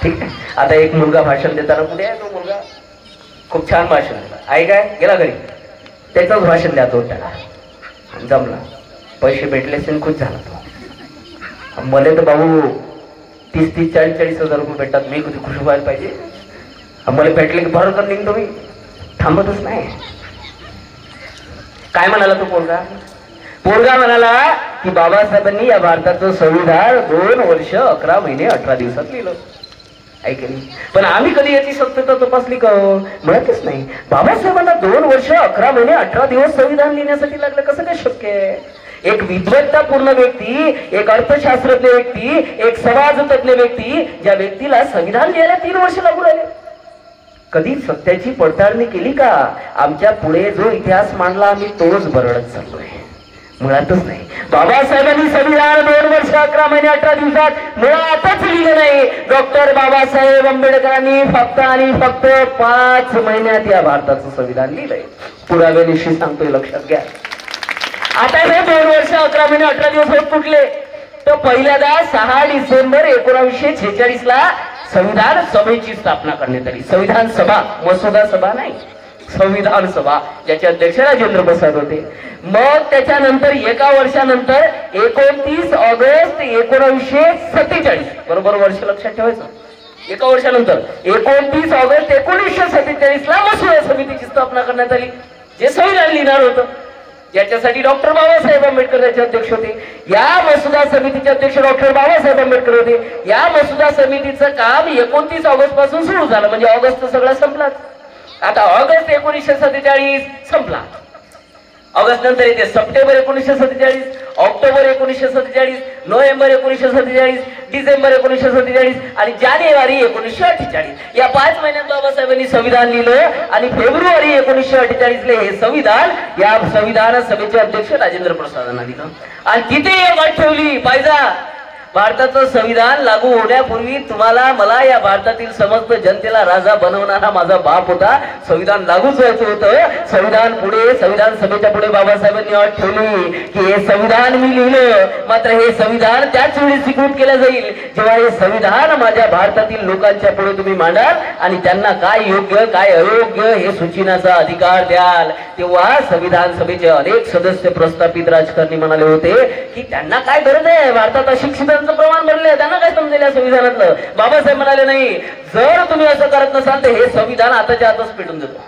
ठीक आहे. आता एक मुलगा भाषण देताना पुढे आहे, तो मुलगा खूप छान भाषण दिला, आहे काय, गेला घरी, त्याचंच भाषण द्या तो, त्याला जमला, पैसे भेटले असेल, खुश झाला तो. मला तर भाऊ 30-30, 40-40 हजार रुपये भेटतात, मी कधी खुश व्हायला पाहिजे. मला भेटले की भर कर निघतो, मी थांबतच नाही. काय म्हणाला तो पोरगा म्हणाला की बाबासाहेबांनी या भारताचं संविधान 2 वर्ष 11 महिने 18 दिवसात लिहिलं, ऐकली. पण आम्ही कधी याची सत्यता तपासली का? म्हणतच नाही. बाबासाहेबांना 2 वर्ष 11 महिने 18 दिवस संविधान लिहिण्यासाठी लागलं, कसं काय शक्य आहे? एक विद्वत्तापूर्ण व्यक्ती, एक अर्थशास्त्रज्ञ व्यक्ती, एक समाज तज्ञ व्यक्ती, ज्या व्यक्तीला संविधान लिहायला 3 वर्ष लागू लागले, कधी सत्याची पडताळणी केली का? आमच्या पुढे जो इतिहास मांडला आम्ही तोच बरडत चाललोय, मुळातच नाही. बाबासाहेबांनी संविधान 2 वर्ष 11 महिने 18 दिवसात मुळातच लिहिलं नाही. डॉक्टर बाबासाहेब आंबेडकरांनी फक्त आणि फक्त 5 महिन्यात या भारताचं संविधान लिहिलंय. पुराव्यानिशी सांगतोय, लक्षात घ्या. आता हे 2 वर्ष 11 महिने 18 दिवस होत कुठले? तर पहिल्यांदा 6 डिसेंबर 1946 ला संविधान सभेची स्थापना करण्यात आली. संविधान सभा, मसुदा सभा नाही, संविधान सभा, ज्याचे अध्यक्ष राजेंद्र प्रसाद होते. मग त्याच्यानंतर एका वर्षानंतर 29 ऑगस्ट 1947, बरोबर वर्ष लक्षात ठेवायचं, एका वर्षानंतर 29 ऑगस्ट 1947 ला मसुदा समितीची स्थापना करण्यात आली, जे संविधान लिहिणार होतं, ज्याच्यासाठी डॉक्टर बाबासाहेब आंबेडकर याचे अध्यक्ष होते. या मसुदा समितीचे अध्यक्ष डॉक्टर बाबासाहेब आंबेडकर होते. या मसुदा समितीचं काम 29 ऑगस्ट पासून सुरू झालं, म्हणजे ऑगस्ट सगळा संपला. आता ऑगस्ट 1947 संपला. ऑगस्ट नंतर येते सप्टेंबर 1947, ऑक्टोबर 1947, नोव्हेंबर 1947, डिसेंबर 1947 आणि जानेवारी 1948. या 5 महिन्यात बाबासाहेबांनी संविधान लिहिलं आणि फेब्रुवारी 1948 ला हे संविधान या संविधान सभेचे अध्यक्ष राजेंद्र प्रसादांना दिलं आणि तिथे एक अट ठेवली पाहिजे. भारताचं संविधान लागू होण्यापूर्वी तुम्हाला मला या भारतातील समस्त जनतेला राजा बनवणारा माझा बाप होता. संविधान लागूच व्हायचं होतं. संविधान सभेच्या पुढे बाबासाहेबांनी अट ठेवली की हे संविधान मी लिहिलं, मात्र हे संविधान त्याच वेळी स्वीकृत केलं जाईल जेव्हा हे संविधान माझ्या भारतातील लोकांच्या पुढे तुम्ही मांडाल आणि त्यांना काय योग्य काय अयोग्य हे सूचनाचा अधिकार द्याल. तेव्हा संविधान सभेचे अनेक सदस्य प्रस्थापित राजकारणी म्हणाले होते की त्यांना काय गरज आहे, भारतात अशिक्षित प्रमाण भरले, त्यांना काय समजेल या संविधानातलं. बाबासाहेब म्हणाले नाही, जर तुम्ही असं करत नसाल तर हे संविधान आताच्या आताच पेटून देतो.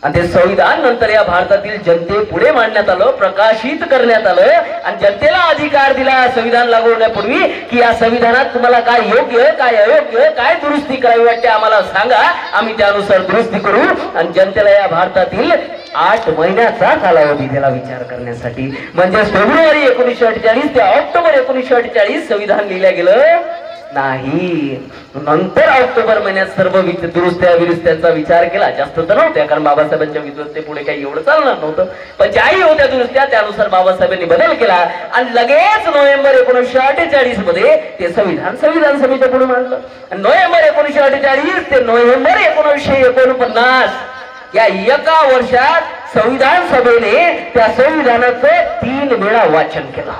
आणि ते संविधान नंतर या भारतातील जनते पुढे मांडण्यात आलं, प्रकाशित करण्यात आलं आणि जनतेला अधिकार दिला संविधान लागू होण्यापूर्वी की या संविधानात तुम्हाला काय योग्य काय अयोग्य काय दुरुस्ती करावी वाटते आम्हाला सांगा, आम्ही त्यानुसार दुरुस्ती करू. आणि जनतेला या भारतातील 8 महिन्याचा कालावधी दिला विचार करण्यासाठी. म्हणजे फेब्रुवारी 1948 ते ऑक्टोबर 1948 संविधान लिहिलं गेलं नाही. नंतर ऑक्टोबर महिन्यात सर्व दुरुस्त्या विरुस्त्यांचा विचार केला. जास्त तर नव्हत्या कारण बाबासाहेबांच्या विद्वत्ते पुढे काही एवढं चालणार नव्हतं, पण ज्याही होत्या दुरुस्त्या त्यानुसार बाबासाहेबांनी बदल केला आणि लगेच नोव्हेंबर 1948 मध्ये ते संविधान सभेच्या पुढे मांडलं. नोव्हेंबर 1948 ते नोव्हेंबर 1949 या एका वर्षात संविधान सभेने त्या संविधानाचं 3 वेळा वाचन केलं.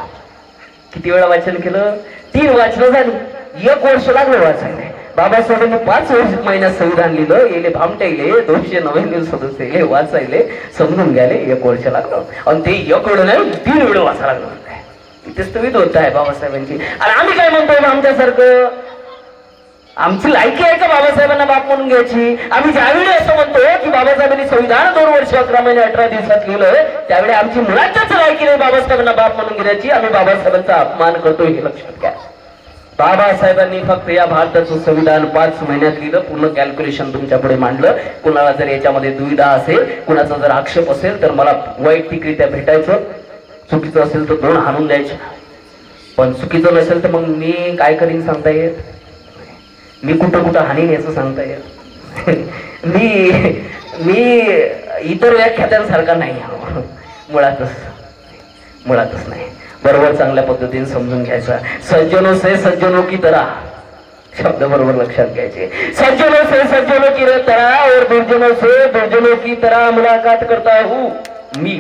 किती वेळा वाचन केलं? 3 वाचन झाली. 1 वर्ष लागलं वाचायला. बाबासाहेबांनी 5 महिन्यात संविधान लिहिलं. येले भामटाईले 299 सदस्य येले वाचायले समजून घ्यायले 1 वर्ष लागलं. आणि ते 1 वेळ नाही 3 वेळ वाचायला लागलं. इथेच तर विद्वत्ता आहे बाबासाहेबांची. आणि आम्ही काय म्हणतोय आमच्यासारखं? आमची लायकी आहे का बाबासाहेबांना बाप म्हणून घ्यायची? आम्ही ज्यावेळी असं म्हणतो की बाबासाहेबांनी संविधान 2 वर्ष 11 महिने 18 दिवसात लिहिलं, त्यावेळी आमची मुलाच्याच लायकी नाही बाबासाहेबांना बाप म्हणून घेण्याची. आम्ही बाबासाहेबांचा अपमान करतो हे लक्षात घ्या. बाबासाहेबांनी फक्त या भारताचं संविधान 5 महिन्यात लिहिलं. पूर्ण कॅल्क्युलेशन तुमच्या पुढे मांडलं. कुणाला जर याच्यामध्ये दुविधा असेल, कुणाचा जर आक्षेप असेल तर मला वैयक्तिकरित्या भेटायचं. चुकीचं असेल तर 2 हाणून द्यायचे, पण चुकीचं नसेल तर मग मी काय करीन सांगता येत. मी कुठं हानीन याचं सांगता येत. मी इतर व्याख्यात्यांसारखा नाही, मुळातच नाही. बरोबर चांगल्या पद्धतीने समजून घ्यायचा. सज्जनों से सज्जनों की तरह शब्द बरोबर लक्षात घ्यायचे. सज्जनों से सज्जनों की तरह और दुर्जनों से दुर्जनों की तरह मुलाकात करता हूँ मी.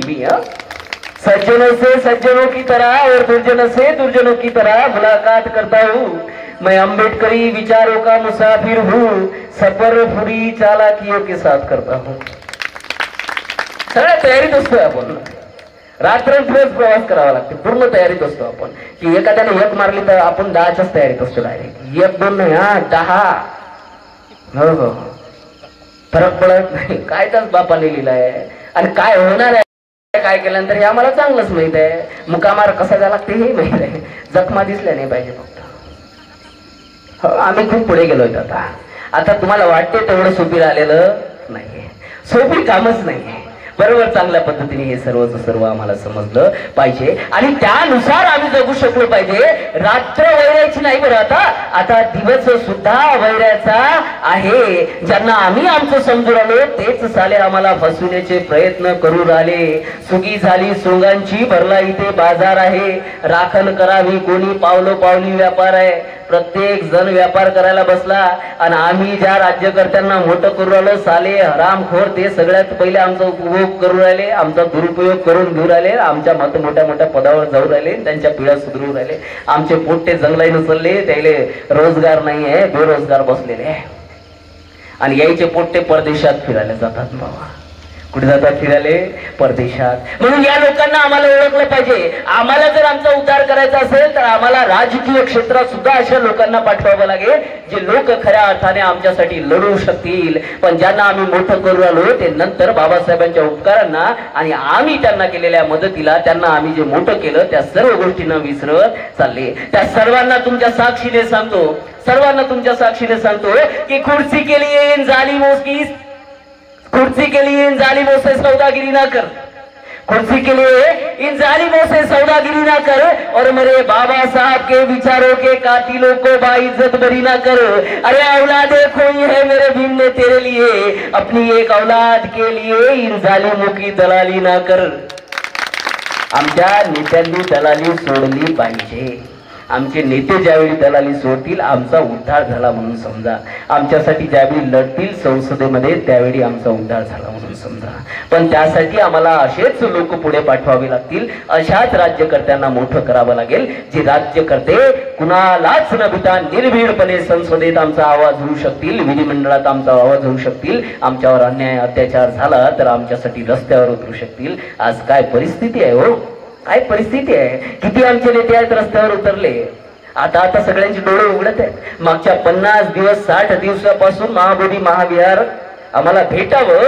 सज्जनों से सज्जनों की तरह और दुर्जनों से दुर्जनों की तरह मुलाकात करता हूँ. मैं अम्बेडकरी विचारों का मुसाफिर हूँ, सफर पूरी चालाकियों के साथ करता हूँ. सगळ्या तयारीत असतोय आपण. रात्रंदिवस प्रवास करावा लागतो. पूर्ण तयारीत असतो आपण. की एखाद्याने 1 मारली तर आपण 10च्याच तयारीत असतो. डायरेक्ट 1 2 नाही 10. हो फरक पडत नाही. काय त्याच बापाने लिहिलाय आणि काय होणार आहे काय केल्यानंतर हे आम्हाला चांगलंच माहित आहे. मुकामार कसा झाला लागते हे माहित आहे. जखमा दिसल्या नाही पाहिजे फक्त. आम्ही खूप पुढे गेलोय. आता तुम्हाला वाटते तेवढं सोपी आलेलं नाहीये. सोपी कामच नाहीये. बरोबर चांगल्या पद्धतीने हे सर्व आम्हाला समजलं पाहिजे आणि त्यानुसार आम्ही जगू शकलो पाहिजे. रात्र वैरायची नाही बरं. आता दिवस सुद्धा वैरायचा आहे. ज्यांना आम्ही आमचं समजून आलो तेच साले आम्हाला फसवण्याचे प्रयत्न करू राहिले. सुगी झाली सोंगांची, भरला इथे बाजार आहे. राखण करावी कोणी, पावलो पावली व्यापार आहे. प्रत्येक जण व्यापार करायला बसला आणि आम्ही ज्या राज्यकर्त्यांना मोठं करू राहिलो साले हरामखोर ते सगळ्यात पहिले आमचा उपभोग करू राहिले, आमचा दुरुपयोग करून घेऊ राहिले, आमच्या मोठ्या पदावर जाऊ राहिले, त्यांच्या पिढ्या सुधरू राहिले. आमचे पोट्टे जंगलाईनं चालले, त्याले रोजगार नाही आहे, बेरोजगार बसलेले आहे. आणि यायचे पोट्टे परदेशात फिरायला जातात. बाबा कुठे जातात फिरायले? परदेशात. म्हणून या लोकांना आम्हाला ओळखलं पाहिजे. आम्हाला जर आमचा उद्धार करायचा असेल तर आम्हाला राजकीय क्षेत्रात सुद्धा अशा लोकांना पाठवावं लागेल जे लोक खऱ्या अर्थाने आमच्यासाठी लढू शकतील. पण ज्यांना आम्ही मोठं करू आलो ते नंतर बाबासाहेबांच्या उपकारांना आणि आम्ही त्यांना केलेल्या मदतीला त्यांना आम्ही जे मोठं केलं त्या सर्व गोष्टींना विसरत चालले. त्या सर्वांना तुमच्या साक्षीने सांगतो की खुर्सी के लिए इन जालिमों से सौदागिरी ना कर. कुर्सी के लिए इन जालिमों से सौदागिरी ना कर और मेरे बाबा साहब के विचारों के कातिलों को बाइज्जत बरी ना कर। अरे औलादे खोई है मेरे भीम ने तेरे लिए, अपनी एक औलाद के लिए इन जालिमों की दलाली ना कर। आमच्या नेत्यांनी दलाली सोडली पाहिजे। आमचे नेते ज्यावेळी दलाली सोडतील आमचा उद्धार झाला म्हणून समजा, आमच्यासाठी ज्यावेळी लढतील संसदेमध्ये त्यावेळी आमचा उद्धार झाला म्हणून समजा। पण त्यासाठी आम्हाला असेच लोक पुढे पाठवावे लागतील, अशाच राज्यकर्त्यांना मोठं करावं लागेल, जे राज्यकर्ते कुणालाच न भिता निर्भीडपणे संसदेत आमचा आवाज होऊ शकतील, विधिमंडळात आमचा आवाज होऊ शकतील, आमच्यावर अन्याय अत्याचार झाला तर आमच्यासाठी रस्त्यावर उतरू शकतील। आज काय परिस्थिती आहे हो, काय परिस्थिती आहे। किती आमचे नेते आहेत रस्त्यावर उतरले, आता सगळ्यांची डोळे उघडत आहेत। मागच्या 50 दिवस 60 दिवसापासून महाबोधी महाविहार आम्हाला भेटावं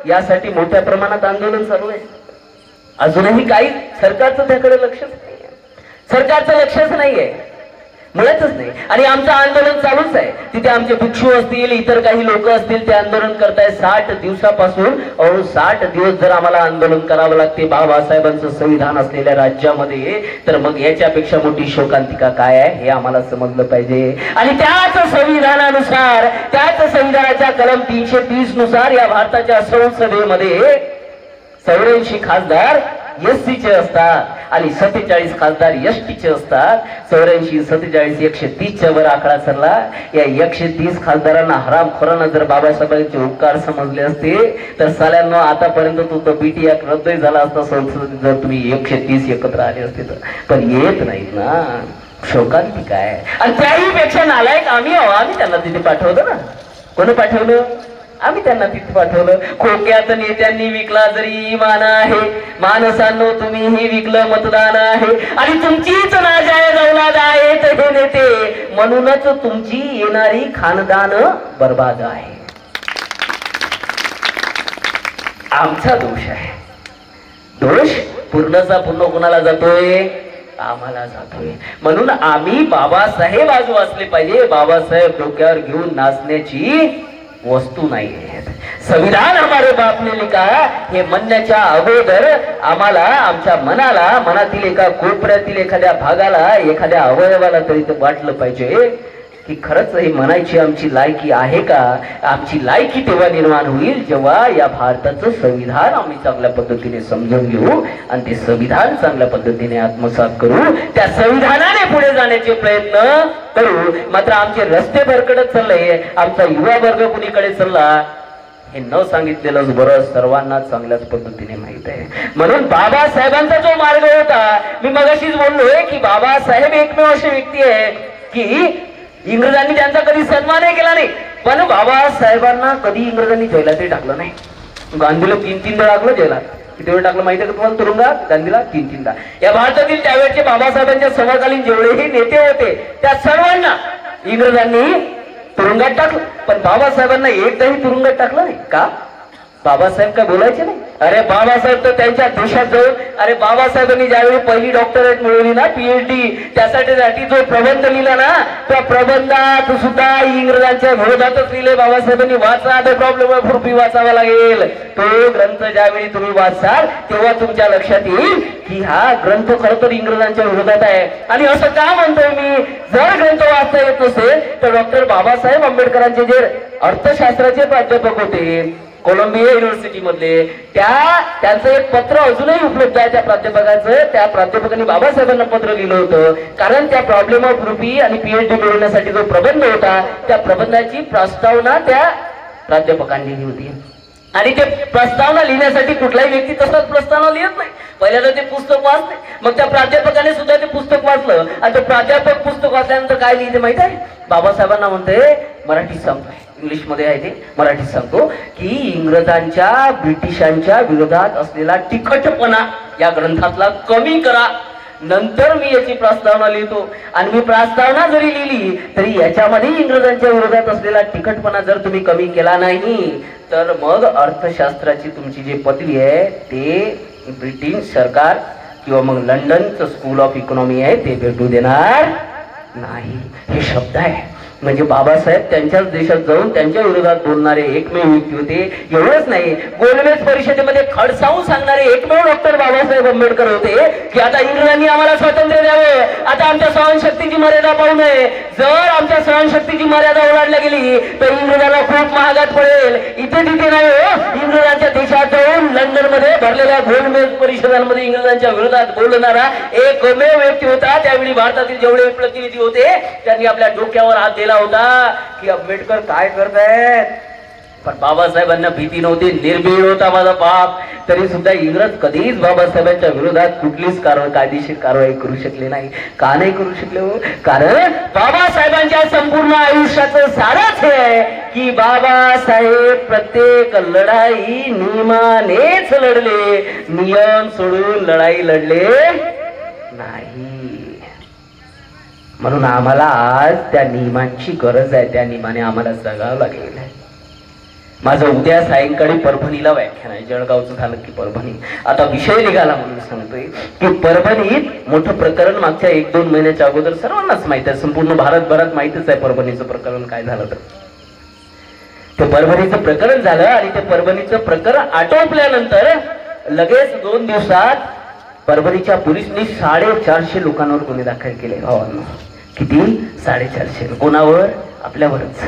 यासाठी मोठ्या प्रमाणात आंदोलन चालू आहे। अजूनही काही सरकारचं त्याकडे लक्षच नाहीये, सरकारचं लक्षच नाहीये, मुळातच नाही। आणि आमचं आंदोलन चालूच आहे, तिथे आमचे भिक्षू असतील, इतर काही लोक असतील, ते आंदोलन करताय 60 दिवसापासून। 60 दिवस जर आम्हाला आंदोलन करावं लागते बाबासाहेबांचं संविधान असलेल्या राज्यामध्ये, तर मग याच्यापेक्षा मोठी शोकांतिका काय आहे हे आम्हाला समजलं पाहिजे। आणि त्याच संविधानानुसार, त्याच संविधानाच्या कलम 330 नुसार या भारताच्या संसदेमध्ये 84 खासदार एससीचे असतात आणि 47 खासदार एसटीचे असतात। 84, 47, 130च्या वर आकडा सरला। या 130 खासदारांना हरामखोरांना जर बाबासाहेबांचे उपकार समजले असते तर साल्यांनो आतापर्यंत तो बीटी ऍक्ट रद्द झाला असता संसदेत, जर तुम्ही 130 एकत्र आले असते तर। पण येत नाहीत ना, शोकांतिका आहे। आणि त्याही पेक्षा नालायक आम्ही त्यांना तिथे पाठवलं ना। कोणी पाठवलं? आम्ही त्यांना तिथे पाठवलं। खोक्यात नेत्यांनी विकला जरी इमान आहे, माणसांनो तुम्हीही विकलं मतदान आहे। आणि तुमचीच नाजायज औलाद आहेत हे नेते, म्हणूनच तुमची येणारी खानदान बर्बाद आहे। आमचा दोष आहे, दोष पूर्णचा पूर्ण कोणाला जातोय? आम्हाला जातोय। म्हणून आम्ही बाबासाहेब आज वाचले पाहिजे। बाबासाहेब डोक्यावर घेऊन नाचण्याची वस्तू नाही आहे। संविधान हमारे बाप ने लिखा हे म्हणण्याच्या अगोदर आम्हाला आमच्या मनातील एका कोपऱ्यातील एखाद्या भागाला, एखाद्या अवयवाला तरी ते वाटलं पाहिजे की खरंच ही म्हणायची आमची लायकी आहे का। आमची लायकी तेव्हा निर्माण होईल जेव्हा या भारताचं संविधान आम्ही चांगल्या पद्धतीने समजून घेऊ आणि ते संविधान चांगल्या पद्धतीने आत्मसात करू, त्या संविधानाने पुढे जाण्याचे प्रयत्न करू। मात्र आमचे रस्ते भरकडत चालले, आमचा युवा वर्ग कुणीकडे चालला हे न सांगितलेलंच बरं, सर्वांना चांगल्याच पद्धतीने माहित आहे। म्हणून बाबासाहेबांचा जो मार्ग होता, मी मगाशीच बोललोय की बाबासाहेब एकमेव अशी व्यक्ती आहे की इंग्रजांनी त्यांचा कधी सन्मानही केला नाही, पण बाबासाहेबांना कधी इंग्रजांनी जैलातही टाकलं नाही। गांधीला 3-3दा टाकलं जैलात। किती वेळ टाकलं माहिती आहे का तुम्हाला तुरुंगात? गांधीला 3-3दा। या भारतातील त्यावेळेचे बाबासाहेबांच्या समकालीन जेवढेही नेते होते त्या सर्वांना इंग्रजांनी तुरुंगात टाकलं, पण बाबासाहेबांना एकदाही तुरुंगात टाकलं नाही का? बाबासाहेब काय बोलायचे नाही? अरे बाबासाहेब तर त्यांच्या देशात जाऊन, अरे बाबासाहेबांनी ज्यावेळी पहिली डॉक्टरेट मिळवली ना, PhD, त्यासाठी जो प्रबंध लिहिला ना, त्या प्रबंधात सुद्धा इंग्रजांच्या विरोधातच लिहिले बाबासाहेबांनी। वाचा, द प्रॉब्लेम ऑफ रुपी वाचावा लागेल। तो ग्रंथ ज्यावेळी तुम्ही वाचाल तेव्हा तुमच्या लक्षात येईल की हा ग्रंथ खरं तर इंग्रजांच्या विरोधात आहे। आणि असं का म्हणतोय मी? जर ग्रंथ वाचता येत नसेल तर डॉक्टर बाबासाहेब आंबेडकरांचे जे अर्थशास्त्राचे प्राध्यापक होते कोलंबिया युनिव्हर्सिटी मधले, त्यांचं एक पत्र अजूनही उपलब्ध आहे त्या प्राध्यापकाचं। त्या प्राध्यापकांनी बाबासाहेबांना पत्र लिहिलं होतं, कारण त्या प्रॉब्लेम ऑफ रुपी आणि PhD मिळवण्यासाठी जो प्रबंध होता त्या प्रबंधाची प्रस्तावना त्या प्राध्यापकांनी लिहिली होती। आणि ते प्रस्तावना लिहिण्यासाठी कुठलाही व्यक्ती तसाच प्रस्तावना लिहित नाही, पहिल्यांदा ते पुस्तक वाचते, मग त्या प्राध्यापकाने सुद्धा ते पुस्तक वाचलं। आणि तो प्राध्यापक पुस्तक वाचल्यानंतर काय लिहिते माहिती आहे? बाबासाहेबांना म्हणते, मराठीत सांगतोय, इंग्लिश मध्ये आहे ते, मराठीत सांगतो की इंग्रजांच्या ब्रिटिशांच्या विरोधात असलेला तिखटपणा या ग्रंथातला कमी करा, नंतर मी याची प्रस्तावना लिहितो। आणि मी प्रस्तावना जरी लिहिली तरी याच्यामध्ये इंग्रजांच्या विरोधात असलेला तिखटपणा जर तुम्ही कमी केला नाही तर मग अर्थशास्त्राची तुमची जी पदवी आहे ते ब्रिटिश सरकार किंवा मग लंडनचं स्कूल ऑफ इकॉनॉमी आहे ते भेटू देणार नाही, हे शब्द आहे. म्हणजे बाबासाहेब त्यांच्याच देशात जाऊन त्यांच्या विरोधात बोलणारे एकमेव व्यक्ती होते. एवढंच नाही, गोलमेज परिषदेमध्ये खडसावून सांगणारे एकमेव डॉक्टर बाबासाहेब आंबेडकर होते की आता इंग्रजांनी आम्हाला स्वातंत्र्य द्यावं, आता आमच्या सहनशक्तीची मर्यादा पाहू नये. जर आमच्या सहनशक्तीची मर्यादा ओलांडली गेली तर इंग्रजांना खूप महागात पडेल. इथे तिथे नाही हो, इंग्रजांच्या देशात जाऊन लंडन मध्ये भरलेल्या गोलमेज परिषदांमध्ये इंग्रजांच्या विरोधात बोलणारा एकमेव व्यक्ती होता. त्यावेळी भारतातील जेवढे प्रतिनिधी होते त्यांनी आपल्या डोक्यावर हात दिला होता की आंबेडकर काय करतायत. पण बाबासाहेबांना भीती नव्हती, निर्भीड होता माझा बाप. तरी सुद्धा इंग्रज कधीच बाबासाहेबांच्या विरोधात कुठलीच कायदेशीर कारवाई करू शकले नाही. का नाही करू शकले हो? कारण बाबासाहेबांच्या संपूर्ण आयुष्याचं सारच हे आहे की बाबासाहेब प्रत्येक लढाई नियमानेच लढले, नियम सोडून लढाई लढले नाही. म्हणून आम्हाला आज त्या नियमांची गरज आहे, त्या नियमाने आम्हाला जगावं लागेल. माझं उद्या सायंकाळी परभणीला व्याख्यान आहे. जळगावचं झालं की परभणी. आता विषय निघाला म्हणून सांगतोय की परभणीत मोठं प्रकरण मागच्या 1-2 महिन्याच्या अगोदर सर्वांनाच माहित आहे, संपूर्ण भारतभरात माहितच आहे परभणीचं प्रकरण काय झालं. तर ते परभणीचं प्रकरण झालं आणि ते परभणीचं प्रकरण आटोपल्यानंतर लगेच 2 दिवसात परभणीच्या पोलिसांनी 450 लोकांवर गुन्हे दाखल केले. किती? 450. कोणावर? आपल्यावरच.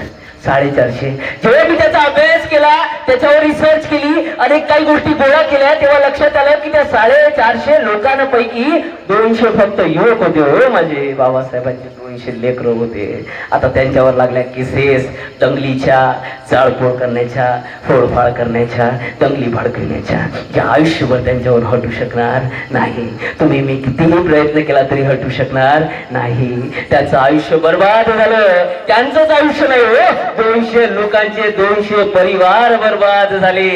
450. जेव्हा मी त्याचा अभ्यास केला, त्याच्यावर रिसर्च केली, अनेक काही गोष्टी गोळा केल्या, तेव्हा लक्षात आलं की त्या 450 लोकांपैकी 200 फक्त युवक होते हो माझे. बाबासाहेबांचे 200 लेकरं होते. आता त्यांच्यावर लागल्या केसेस दंगलीच्या, जाळपोळ करण्याच्या, फोडफाड करण्याच्या, दंगली भडकवण्याच्या, ज्या आयुष्यभर त्यांच्यावर हटू शकणार नाही. तुम्ही मी कितीही प्रयत्न केला तरी हटू शकणार नाही. त्यांचं आयुष्य बर्बाद झालं. त्यांचंच आयुष्य नाही हो, 200 लोकांचे 200 परिवार बर्बाद झाले.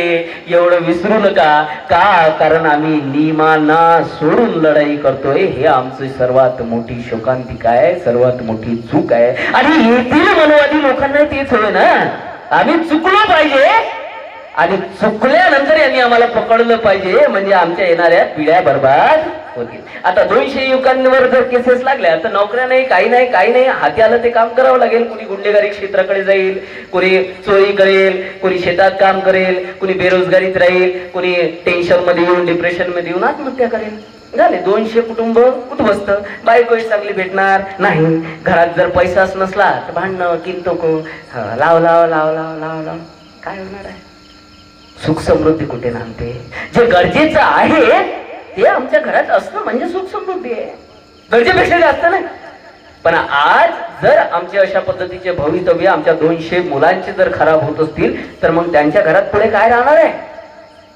एवढं विसरू नका. का? कारण आम्ही नियमांना सोडून लढाई करतोय. हे आमची सर्वात मोठी शोकांतिका आहे, सर्वात मोठी चूक आहे. आणि येथील मनोवादी लोकांना तेच होय ना, आम्ही चुकलो पाहिजे आणि चुकल्यानंतर यांनी आम्हाला पकडलं पाहिजे, म्हणजे आमच्या येणाऱ्या पिढ्या बर्बाद होतील. आता 200 युवकांवर जर केसेस लागल्या तर नोकऱ्या नाही, काही नाही, काही नाही. हाती आलं ते काम करावं लागेल. कुणी गुंडेगारी क्षेत्राकडे जाईल, कुणी चोरी करेल, कुणी शेतात काम करेल, कुणी बेरोजगारीत राहील, कुणी टेन्शन मध्ये येऊन, डिप्रेशन मध्ये येऊन आत्महत्या करेल. झाले 200 कुटुंब उद्ध्वस्त. बायकोही चांगली भेटणार नाही. घरात जर पैसाच नसला तर भांडणं, किंतोको, लाव लाव लाव लाव लाव लाव, काय होणार आहे? सुख समृद्धी कुठे नांदते? जे गरजेचं आहे ते आमच्या घरात असणं म्हणजे सुख समृद्धी आहे, गरजेपेक्षा जास्त नाही. पण आज जर आमचे अशा पद्धतीचे भवितव्य आमच्या 200 मुलांचे जर खराब होत असतील तर मग त्यांच्या घरात पुढे काय राहणार आहे?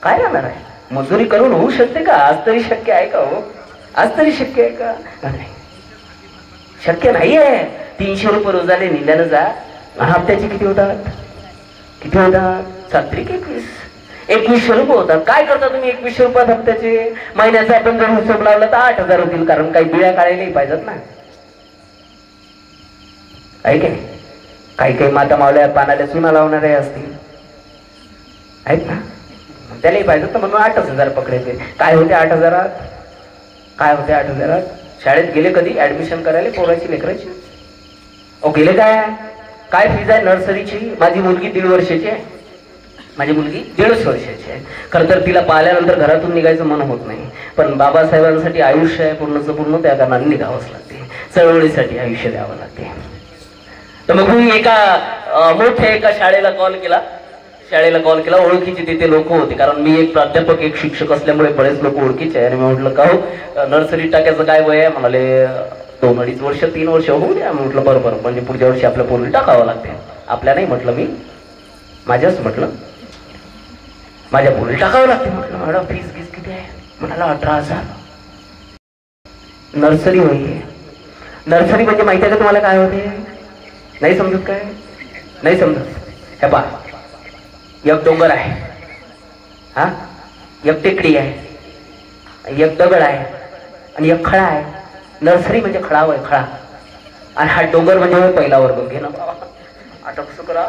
काय राहणार आहे? मजुरी करून होऊ शकते का? आज तरी शक्य आहे का हो? आज तरी शक्य आहे का? नाही, शक्य नाहीये. 300 रुपये रोजाने निंद्यानं जा. हप्त्याचे किती होतात? किती होतात? 2100 रुपये होतात. काय करता तुम्ही 2100 रुपयात हप्त्याचे? महिन्याचा आपण जर हिशोब लावला तर 8000 होतील, कारण काही बिळ्या काढायलाही पाहिजेत ना. आहे की नाही? काही काही माता मावल्या पानाला चुना लावणारे असतील, आहेत ना, त्यालाही पाहिजे तर म्हणून 8000 पकडायचे. काय होते 8000? काय होते 8000? शाळेत गेले कधी ऍडमिशन करायला पोराची, लेकराची? गेले काय? काय फीज आहे नर्सरीची? माझी मुलगी 1.5 वर्षाची आहे. माझी मुलगी 1.5 वर्षाची आहे. खरं तर तिला पाहिल्यानंतर घरातून निघायचं मन होत नाही, पण बाबासाहेबांसाठी आयुष्य आहे पूर्णचं पूर्ण, त्या कारणाने निघावंच लागते. चळवळीसाठी आयुष्य द्यावं लागते. तर मग मी मोठ्या एका शाळेला कॉल केला. ओळखीचे तिथे लोक होते, कारण मी एक प्राध्यापक, एक शिक्षक असल्यामुळे बरेच लोक ओळखीचे आहे. आणि मी म्हटलं का हो नर्सरी टाकायचं काय वय आहे? म्हणाले 2-2.5 वर्ष, 3 वर्ष होऊ द्या. म्हटलं बरोबर, म्हणजे पुढच्या वर्षी आपल्या पोरीला टाकावं लागते. आपल्या नाही म्हटलं, मी माझ्याच म्हटलं, माझ्या पोरीला टाकावं लागते. म्हटलं मॅडम फीस किती आहे? म्हणाला 18,000. नर्सरी होई. नर्सरी म्हणजे माहिती आहे का तुम्हाला काय होते? नाही समजत? काय नाही समजत? हे पा, एक डोंगर आहे, हा, एक टेकडी आहे, एक दगड आहे आणि एक खळा आहे. नर्सरी म्हणजे खळा होय, खळा. आणि हा डोंगर म्हणजे पहिला वर्ग. घे ना आता कसं करा,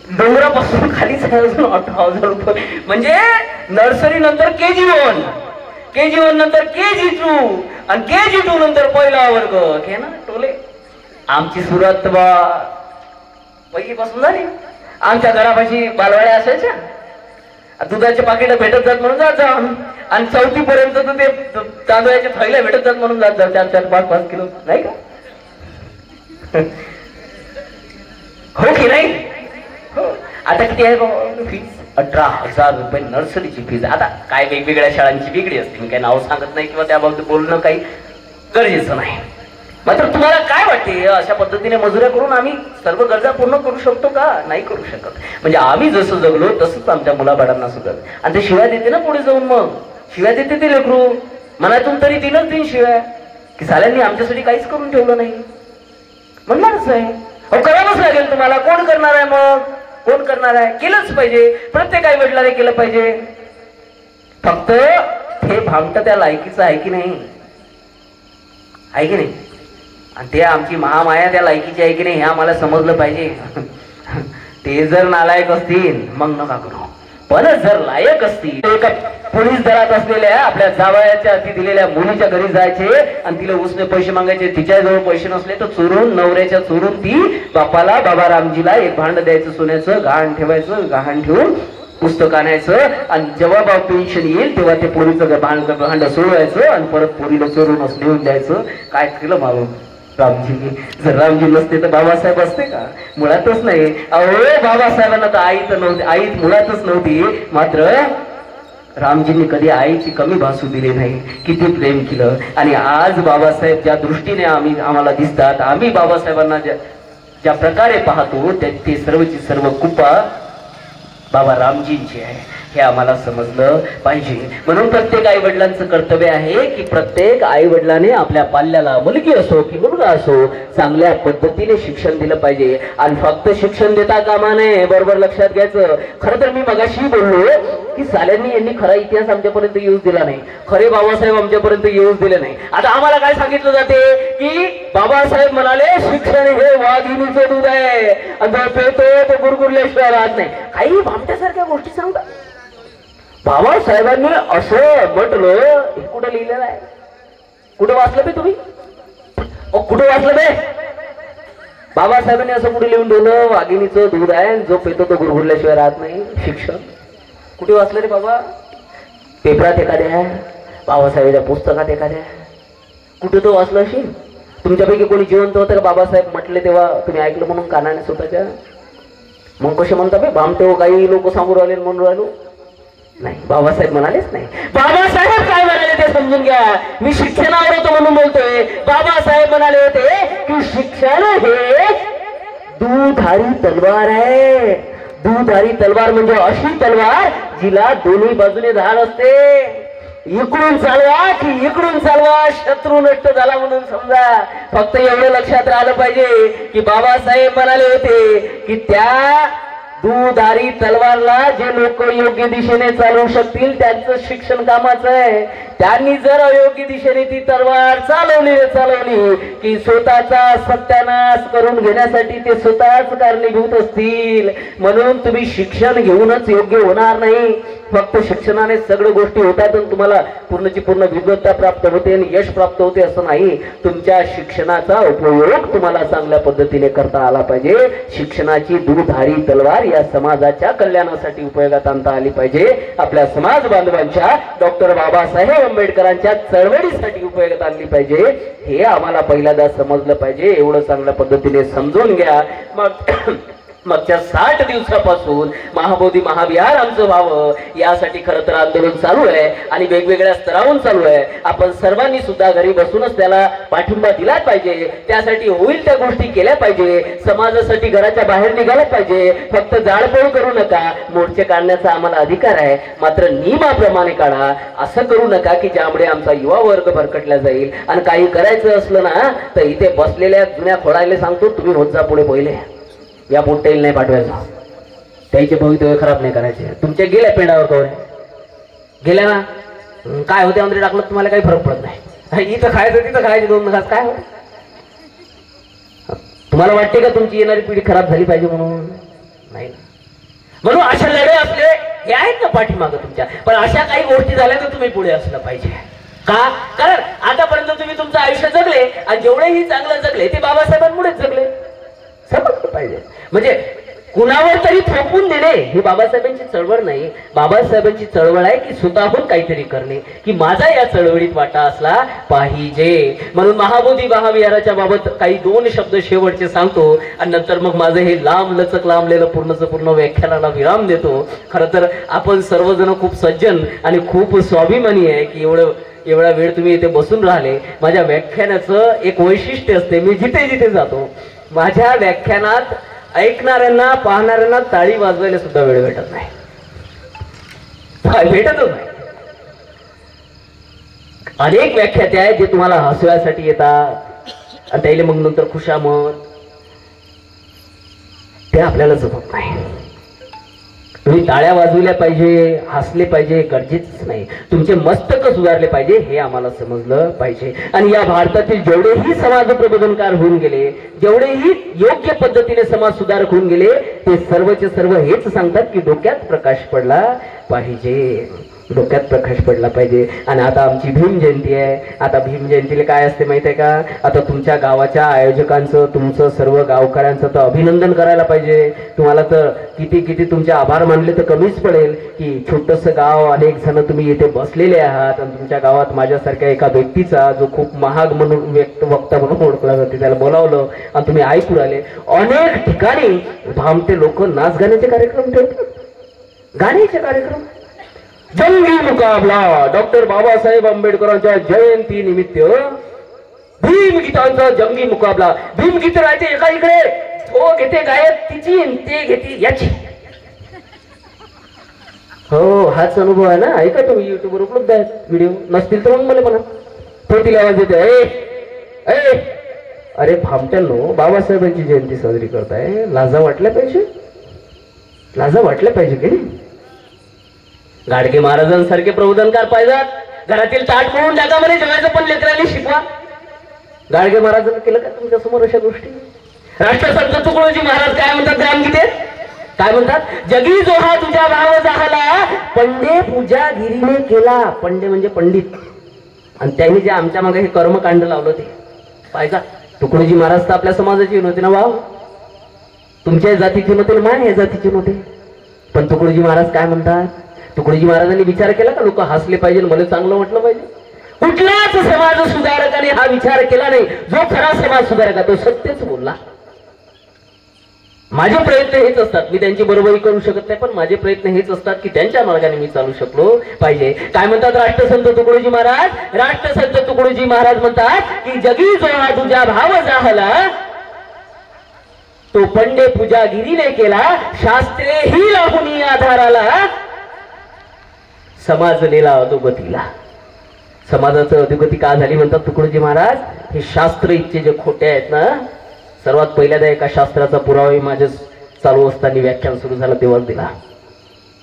डोंगरापासून खाली 18,000 रुपये. म्हणजे नर्सरी नंतर KG1. KG1 नंतर KG2 आणि KG2 नंतर पहिला वर्ग घे ना टोले. आमची सुरुवात पहिलीपासून झाली. आमच्या घरापाशी बालवाड्या असायच्या, दुधाचे पाकिट भेटत जात म्हणून जात जा, आणि 4थी पर्यंत तर ते तांदळाच्या थैल्या भेटत जात म्हणून जात जा, 4-4, 5-5 किलो, नाही का? हो की नाही? हो. आता किती आहे फीस? 18,000 रुपये नर्सरीची फीज. आता काय वेगवेगळ्या शाळांची वेगळी असते, मी काही नाव सांगत नाही किंवा त्याबाबत बोलणं काही गरजेचं नाही. मात्र तुम्हाला काय वाटते, अशा पद्धतीने मजुऱ्या करून आम्ही सर्व गरजा पूर्ण करू शकतो का? नाही करू शकत. म्हणजे आम्ही जसं जगलो तसंच आमच्या मुलाबाळांना सुद्धा. आणि ते शिव्या देते ना पुढे जाऊन, मग शिव्या देते ते लेकरू. मनातून तरी 3 शिव्या की साल्यांनी आमच्यासाठी काहीच करून ठेवलं नाही. म्हणणारच आहे, अहो करावंच लागेल तुम्हाला. कोण करणार आहे मग? कोण करणार आहे? केलंच पाहिजे. प्रत्येक आई वडिलांनी केलं पाहिजे. फक्त हे भामट त्या लायकीचं आहे की नाही? आहे की नाही? आणि ते आमची महामाया त्या लायकीची आहे की नाही हे आम्हाला समजलं पाहिजे. ते जर नालायक असतील मग नका करू, पण जर लायक असतील, एका पोलीस दलात असलेल्या आपल्या जावयाच्या हाती दिलेल्या मुलीच्या घरी जायचे आणि तिला उसने पैसे मागायचे. तिच्याजवळ पैसे नसले तर चोरून, नवऱ्याच्या चोरून ती बापाला, बाबा रामजीला एक भांड द्यायचं सोन्याचं, गहाण ठेवायचं. गहाण ठेवून पुस्तक आणायचं आणि जेव्हा बाप पेन्शन येईल तेव्हा ते पोरीचं भांड सोडवायचं आणि परत पोरीला चोरूनच नेऊन द्यायचं. काय केलं मारून रामजी? जर रामजी नसते तर बाबासाहेब असते का? मुळातच नाही. अहो बाबासाहेबांना तर आई तर नव्हती, आई मुळातच नव्हती. मात्र रामजींनी कधी आईची कमी भासू दिली नाही. किती प्रेम केलं. आणि आज बाबासाहेब ज्या दृष्टीने आम्हाला दिसतात, आम्ही बाबासाहेबांना ज्या प्रकारे पाहतो, ते सर्वची सर्व कृपा बाबा रामजींची आहे हे आम्हाला समजलं पाहिजे. म्हणून प्रत्येक आई वडिलांचं कर्तव्य आहे की प्रत्येक आई वडिलांनी आपल्या पाल्याला, मुलगी असो की मुलगा असो, चांगल्या पद्धतीने शिक्षण दिलं पाहिजे. आणि फक्त शिक्षण देता कामा नये. बरोबर लक्षात घ्यायचं. खरं तर मी मगाशी बोललो की साल्यांनी यांनी खरा इतिहास आमच्यापर्यंत येऊच दिला नाही, खरे बाबासाहेब आमच्यापर्यंत येऊच दिले नाही. आता आम्हाला काय सांगितलं जाते की बाबासाहेब म्हणाले शिक्षण हे वाघिणीचं दूध आहे, आणि पेतो तो गुरगुरल्याशिवाय राहत नाही. काही भामट्यासारख्या गोष्टी सांगतात. बाबासाहेबांनी असं म्हटलं, कुठं लिहिलेलं आहे? कुठं वाचलं बे तुम्ही? कुठं वाचलं बे? बाबासाहेबांनी असं कुठे लिहून ठेवलं? वाघिणीचं दूध आहे, जो पेतो तो गुरगुरल्याशिवाय राहत नाही. शिक्षण कुठे वाचलं रे बाबा? पेपरात एखाद्या, बाबासाहेबांच्या पुस्तकात एखाद्या, कुठे तो वाचलं असेल? तुमच्यापैकी कोणी जिवंत होतं का बाबासाहेब म्हटले तेव्हा तुम्ही ऐकलं म्हणून कानाने स्वतःच्या? मग कसे म्हणता बे भामटे? काही लोक सांगू राहिले म्हणून राहिलो नाही. बाबासाहेब म्हणालेच नाही. बाबासाहेब काय म्हणाले ते समजून घ्या. मी शिक्षणावर होतो म्हणून बोलतोय. बाबासाहेब म्हणाले होते की शिक्षण हे दुधारी तलवार आहे. दुधारी तलवार म्हणजे अशी तलवार जिला दोन्ही बाजूने धार असते. इकडून चालवा की इकडून चालवा, शत्रू नष्ट झाला म्हणून समजा. फक्त एवढं लक्षात राहिलं पाहिजे की बाबासाहेब म्हणाले होते की त्या दुधारी तलवारला जे लोक योग्य दिशेने चालवू शकतील त्यांचं शिक्षण कामाचं आहे. त्यांनी जर अयोग्य दिशेने ती तलवार चालवली की स्वतःचा सत्यानाश करून घेण्यासाठी ते स्वतःच कारणीभूत असतील. म्हणून तुम्ही शिक्षण घेऊनच योग्य होणार नाही. फक्त शिक्षणाने सगळ्या गोष्टी होतात आणि तुम्हाला पूर्णची पूर्ण विद्वत्ता प्राप्त होते आणि यश प्राप्त होते असं नाही. तुमच्या शिक्षणाचा उपयोग तुम्हाला चांगल्या पद्धतीने करता आला पाहिजे. शिक्षणाची दुधारी तलवार या समाजाच्या कल्याणासाठी उपयोगात आणता आली पाहिजे. आपल्या समाज बांधवांच्या डॉक्टर बाबासाहेब आंबेडकरांच्या चळवळीसाठी उपयोगात आणली पाहिजे. हे आम्हाला पहिल्यांदा समजलं पाहिजे. एवढं चांगल्या पद्धतीने समजून घ्या. मागच्या 60 दिवसापासून महाबोधी महाविहार आमचं व्हावं यासाठी खरं तर आंदोलन चालू आहे आणि वेगवेगळ्या स्तरावरून चालू आहे. आपण सर्वांनी सुद्धा घरी बसूनच त्याला पाठिंबा दिला पाहिजे. त्यासाठी होईल त्या गोष्टी केल्या पाहिजे. समाजासाठी घराच्या बाहेर निघालं पाहिजे. फक्त जाळपोळ करू नका. मोर्चे काढण्याचा आम्हाला अधिकार आहे, मात्र नियमाप्रमाणे काढा. असं करू नका की ज्यामुळे आमचा युवा वर्ग भरकटला जाईल. आणि काही करायचं असलं ना तर इथे बसलेल्या जुन्या खोडायला सांगतो, तुम्ही होत जा पुढे पहिले. या पोट्टेल नाही पाठवायचं. त्याचे भवितव्य खराब नाही करायचे. तुमच्या गेल्या पेंडावर कवर गेल्या ना, काय होते अंदर टाकलं तुम्हाला काही फरक पडत नाही. इथं खायचं तिथं खायचे 2 घास काय होत? तुम्हाला वाटते का तुमची येणारी पिढी खराब झाली पाहिजे म्हणून? नाही. म्हणून अशा लढे असले हे आहेत ना पाठीमागं तुमच्या, पण अशा काही गोष्टी झाल्या तर तुम्ही पुढे असलं पाहिजे. का? कारण आतापर्यंत तुम्ही तुमचं आयुष्य जगले आणि जेवढेही चांगलं जगले ते बाबासाहेबांमुळेच जगले. समजलं पाहिजे. म्हणजे कुणावर तरी थोपून देणे ही बाबासाहेबांची चळवळ नाही. बाबासाहेबांची चळवळ आहे की स्वतःहून काहीतरी करणे, की माझा या चळवळीत वाटा असला पाहिजे. म्हणून महाबोधी महाविहाराच्या बाबत काही 2 शब्द शेवटचे सांगतो आणि नंतर मग माझं हे लांब लचक लांबलेलं पूर्ण व्याख्यानाला विराम देतो. खरं तर आपण सर्वजण खूप सज्जन आणि खूप स्वाभिमानी आहे की एवढा वेळ तुम्ही इथे बसून राहिले. माझ्या व्याख्यानाचं एक वैशिष्ट्य असते, मी जिथे जिथे जातो माझ्या व्याख्यानात ऐकणाऱ्यांना पाहणाऱ्यांना टाळी वाजवायला सुद्धा वेळ भेटत नाही, भेटतच नाही. अनेक व्याख्याते आहेत जे तुम्हाला हसव्यासाठी येतात आणि त्याला मग नंतर खुशामत, ते आपल्याला जमत नाही. तुम्ही टाळ्या वाजवल्या पाहिजे, हसले पाहिजे गरजेच नाही, तुमचे मस्तक सुधारले पाहिजे हे आम्हाला समजलं पाहिजे. आणि या भारतातील जेवढेही समाज प्रबोधनकार होऊन गेले, जेवढेही योग्य पद्धतीने समाज सुधारक होऊन गेले, ते सर्वचे सर्व हेच सांगतात की डोक्यात प्रकाश पडला पाहिजे, डोक्यात प्रकाश पडला पाहिजे. आणि आता आमची भीम जयंती आहे. आता भीम जयंतीला काय असते माहिती आहे का? आता तुमच्या गावाच्या आयोजकांचं, तुमचं सर्व गावकऱ्यांचं तर अभिनंदन करायला पाहिजे. तुम्हाला तर किती तुमचे आभार मानले तर कमीच पडेल की छोटंसं गाव, अनेक जण तुम्ही इथे बसलेले आहात आणि तुमच्या गावात माझ्यासारख्या एका व्यक्तीचा जो खूप महाग म्हणून वक्ता म्हणून ओळखला जाते त्याला बोलावलं आणि तुम्ही ऐकून आले. अनेक ठिकाणी भामटे लोक नाच गाण्याचे कार्यक्रम ठेवतात, गाण्याचे कार्यक्रम. जंगी मुकाबला डॉक्टर बाबासाहेब आंबेडकरांच्या जयंती निमित्त भीमगीतांचा जंगी मुकाबला. भीमगीत राहते एका इकडे, तो घेते गायक तिची, ते घेते याची. हो, हाच अनुभव आहे ना. ऐका तुम्ही, युट्यूबवर उपलब्ध आहेत व्हिडिओ, नसतील तर मग मला म्हणा. तो तिला आवाज देते, अरे भामट्यांनो, बाबासाहेबांची जयंती साजरी करताय, लाजा वाटल्या पाहिजे, लाजा वाटल्या पाहिजे की नाही? गाडगे महाराजांसारखे प्रबोधनकार पाहिजेत. घरातील ताट म्हणून टाका म्हणे, जगायचं पण लेकरांनी शिकवा. गाडगे महाराजांनी केलं का तुमच्या समोर अशा गोष्टी? राष्ट्रसंत तुकडोजी महाराज काय म्हणतात ग्रामगीतेत? काय म्हणतात? जगी जो हा तुझ्या भाव झाला, पंडे पूजा गिरीने केला. पंडे म्हणजे पंडित, आणि त्यांनी जे आमच्या मागे हे कर्मकांड लावलं ते पाहिजे. तुकडोजी महाराज तर आपल्या समाजाचे नव्हते ना भाव, तुमच्या जातीचे नव्हते, माझ्या जातीचे नव्हते. पण तुकडोजी महाराज काय म्हणतात? तुकडोजी महाराजांनी विचार केला का लोक हसले पाहिजे, मला चांगलं वाटलं पाहिजे? कुठलाच समाज सुधारकाने हा विचार केला नाही. जो खरा समाज सुधारक तो सत्यच बोलला. माझे प्रयत्न हेच असतात, मी त्यांची बरोबरी करू शकत नाही, पण माझे प्रयत्न हेच असतात की त्यांच्या मार्गाने मी चालू शकलो पाहिजे. काय म्हणतात राष्ट्रसंत तुकडोजी महाराज? राष्ट्रसंत तुकडोजी महाराज म्हणतात की जगी जो हा तुझ्या भाव झाला, तो पंडे पूजा गिरीने केला, शास्त्रे ही लागून आधाराला, समाज नेला अधोगतीला. समाजाचं अधोगती का झाली म्हणतात तुकडोजी महाराज? हे शास्त्र इतके जे खोटे आहेत ना. सर्वात पहिल्यांदा एका शास्त्राचा पुरावा माझ्या चालू असताना व्याख्यान सुरू झालं तेव्हाच दिला.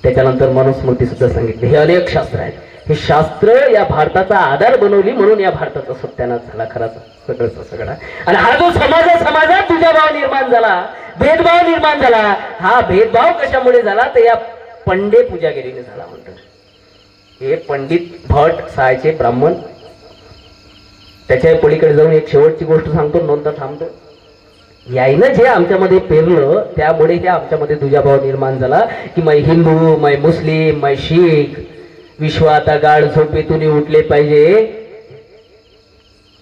त्याच्यानंतर मनुस्मृती सुद्धा सांगितली. हे अनेक शास्त्र आहेत. हे शास्त्र या भारताचा आधार बनवली, म्हणून या भारताचा सत्यानाश झाला खराच सगळा. आणि हा जो समाजात तुझा भाव निर्माण झाला, भेदभाव निर्माण झाला, हा भेदभाव कशामुळे झाला? तर या पंडे पूजागिरीने झाला म्हणतात. हे पंडित भट सायचे ब्राह्मण. त्याच्या पलीकडे जाऊन एक शेवटची गोष्ट सांगतो, नंतर थांबतो. यायनं जे आमच्यामध्ये पेरलं त्यामुळे हे आमच्यामध्ये दुजाभाव निर्माण झाला की मै हिंदू, मै मुस्लिम, मै शीख, विश्व आता गाढ झोपेतून उठले पाहिजे,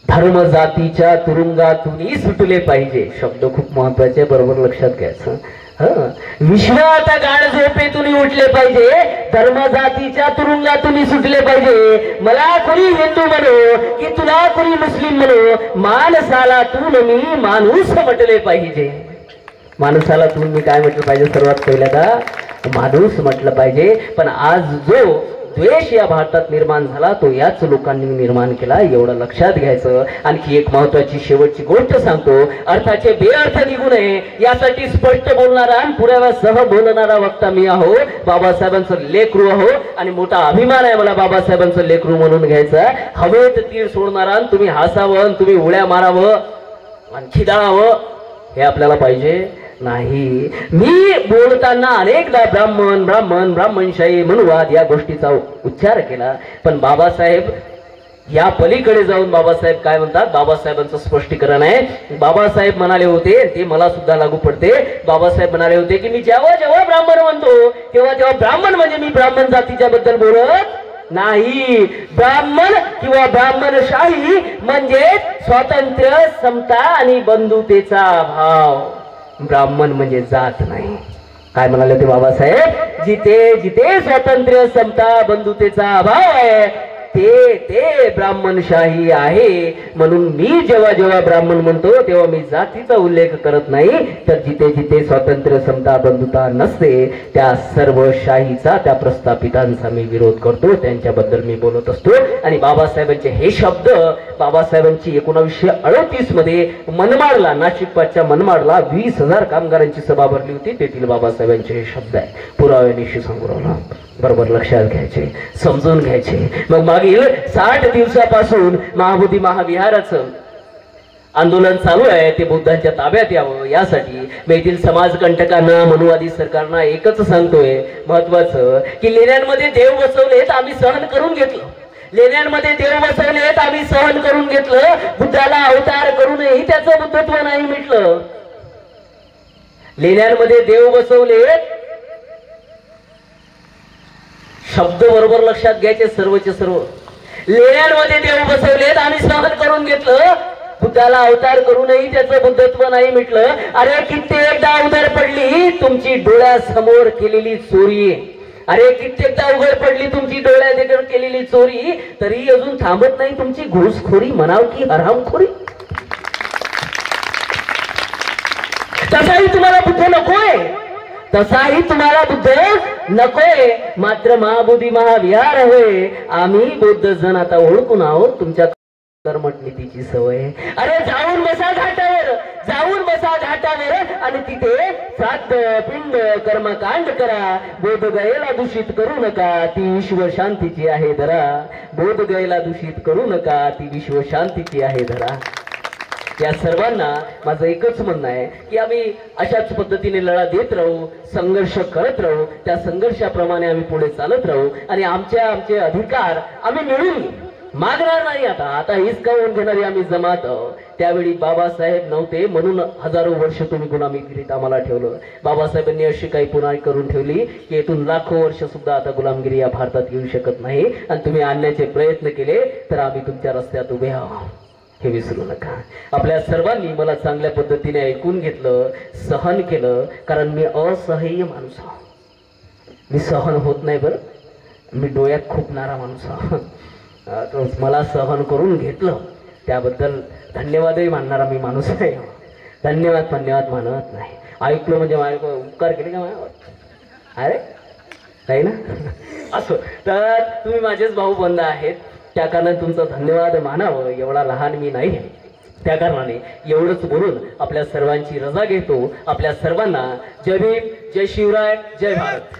धर्म जातीच्या तुरुंगातूनही सुटले पाहिजे. शब्द खूप महत्वाचे, बरोबर लक्षात घ्यायचं. विश्व आता गाढ झोपेतून उठले पाहिजे, धर्म जातीच्या तुरुंगातून सुटले पाहिजे. मला कोणी हिंदू म्हणो की तुला कोणी मुस्लिम म्हणो, माणसाला तून मी माणूस म्हटले पाहिजे. माणसाला तून मी काय म्हटलं पाहिजे? सर्वात पहिल्यांदा माणूस म्हटलं पाहिजे. पण आज जो द्वेष या भारतात निर्माण झाला तो याच लोकांनी निर्माण केला, एवढं लक्षात घ्यायचं. आणखी एक महत्वाची शेवटची गोष्ट सांगतो, अर्थाचे बेअर्थ निघू नये यासाठी स्पष्ट बोलणारा आणि पुराव्यासह बोलणारा वक्ता मी आहो. बाबासाहेबांचं लेकरू आहो आणि मोठा अभिमान आहे मला बाबासाहेबांचं लेकरू म्हणून घ्यायचं. हवेत तीर सोडणारा, तुम्ही हसावं, तुम्ही उड्या मारावं आणि खिदाळावं हे आपल्याला पाहिजे नाही. मी बोलताना अनेकदा ब्राह्मण ब्राह्मण ब्राह्मणशाही मनुवाद या गोष्टीचा उच्चार केला, पण बाबासाहेब या पलीकडे जाऊन बाबासाहेब काय म्हणतात, बाबासाहेबांचं स्पष्टीकरण आहे. बाबासाहेब म्हणाले होते, ते मला सुद्धा लागू पडते. बाबासाहेब म्हणाले होते की मी जेव्हा जेव्हा ब्राह्मण म्हणतो तेव्हा तेव्हा ब्राह्मण म्हणजे मी ब्राह्मण जातीच्या बद्दल बोलत नाही. ब्राह्मण किंवा ब्राह्मणशाही म्हणजे स्वातंत्र्य, समता आणि बंधुतेचा भाव. ब्राह्मण म्हणजे जात नाही. काय म्हणाले ते बाबासाहेब, जिथे जिथे स्वातंत्र्य, समता, बंधुतेचा अभाव आहे ते ब्राह्मणशाही आहे. म्हणून मी जेव्हा जेव्हा ब्राह्मण म्हणतो तेव्हा मी जातीचा उल्लेख करत नाही, तर जिथे जिथे स्वातंत्र्य, समता, बंधुता नसते त्या सर्व शाहीचा, त्या प्रस्थापितांचा मी विरोध करतो, त्यांच्याबद्दल मी बोलत असतो. आणि बाबासाहेबांचे हे शब्द, बाबासाहेबांची 1938 मध्ये मनमाडला, नाशिकच्या मनमाडला 20,000 कामगारांची सभा भरली होती. तेथील बाबासाहेबांचे हे शब्द आहे. पुराव्यानिशी सांगू राहिलो, बरोबर लक्षात घ्यायचे, समजून घ्यायचे. मग मागील 60 दिवसापासून महाबोधी महाविहाराचं आंदोलन चालू आहे, ते बुद्धांच्या ताब्यात यावं यासाठी मी येथील समाजकंटकांना, मनुवादी सरकारना एकच सांगतोय महत्वाचं, की लेण्यांमध्ये देव बसवलेत, आम्ही सहन करून घेतलं. लेण्यांमध्ये देव बसवलेत, आम्ही सहन करून घेतलं. बुद्धाला अवतार करूनही त्याचं बुद्धत्व नाही मिटलं. लेण्यांमध्ये देव बसवलेत, शब्द बरोबर लक्षात घ्यायचे सर्वचे सर्व. लेण्यांमध्ये देव बसवलेत, आम्ही सहन करून घेतलं. बुद्धाला अवतार करूनही त्याचं बुद्धत्व नाही मिटलं. अरे कित्येकदा उघड पडली तुमची डोळ्यासमोर केलेली चोरी. अरे कित्येकदा उघड पडली तुमची डोळ्यादेखत केलेली चोरी, तरी अजून थांबत नाही तुमची घुसखोरी, म्हणाव की हरामखोरी. तसाही तुम्हाला बुद्ध नकोय, तसाही तुम्हाला बुद्ध नकोय. मात्र महाबोधी महाविहार होय, आम्ही बौद्ध जण आता ओळखून आहोत तुमच्या कर्मठ नीतीची सवय. अरे जाऊन बसा घाटावर, जाऊन बसा घाटावर आणि तिथे श्राद्ध पिंड कर्मकांड करा. बोध गयेला दूषित करू नका, ती विश्व शांतीची आहे धरा. बोध गयेला दूषित करू नका, ती विश्व शांतीची आहे धरा. या सर्वांना माझं एकच म्हणणं आहे की आम्ही अशाच पद्धतीने लढा देत राहू, संघर्ष करत राहू, त्या संघर्षाप्रमाणे आम्ही पुढे चालत राहू आणि आमचे अधिकार आम्ही मिळवून मागणार नाही. आता हिसकावून घेणारी आम्ही जमात. त्यावेळी बाबासाहेब नव्हते म्हणून हजारो वर्ष तुम्ही गुलामीगिरीत आम्हाला ठेवलं. बाबासाहेबांनी अशी काही पुन्हा करून ठेवली की येथून लाखो वर्ष सुद्धा आता गुलामगिरी या भारतात येऊ शकत नाही. आणि तुम्ही आणण्याचे प्रयत्न केले तर आम्ही तुमच्या रस्त्यात उभे आहोत, हे विसरू नका. आपल्या सर्वांनी मला चांगल्या पद्धतीने ऐकून घेतलं, सहन केलं, कारण मी असह्य माणूस आहे. मी सहन होत नाही बरं, मी डोळ्यात खुपणारा माणूस आहे. मला सहन करून घेतलं त्याबद्दल धन्यवादही मानणारा मी माणूस आहे. धन्यवाद मानत नाही. ऐकलं म्हणजे माझ्या उपकार केले का माझ्यावर? अरे नाही ना. असो तर तुम्ही माझेच भाऊ बंध आहेत, त्या कारणाने तुमचा धन्यवाद मानावं, एवढा लहान मी नाही. त्या कारणाने एवढंच बोलून आपल्या सर्वांची रजा घेतो. आपल्या सर्वांना जय भीम, जय शिवराय, जय भारत.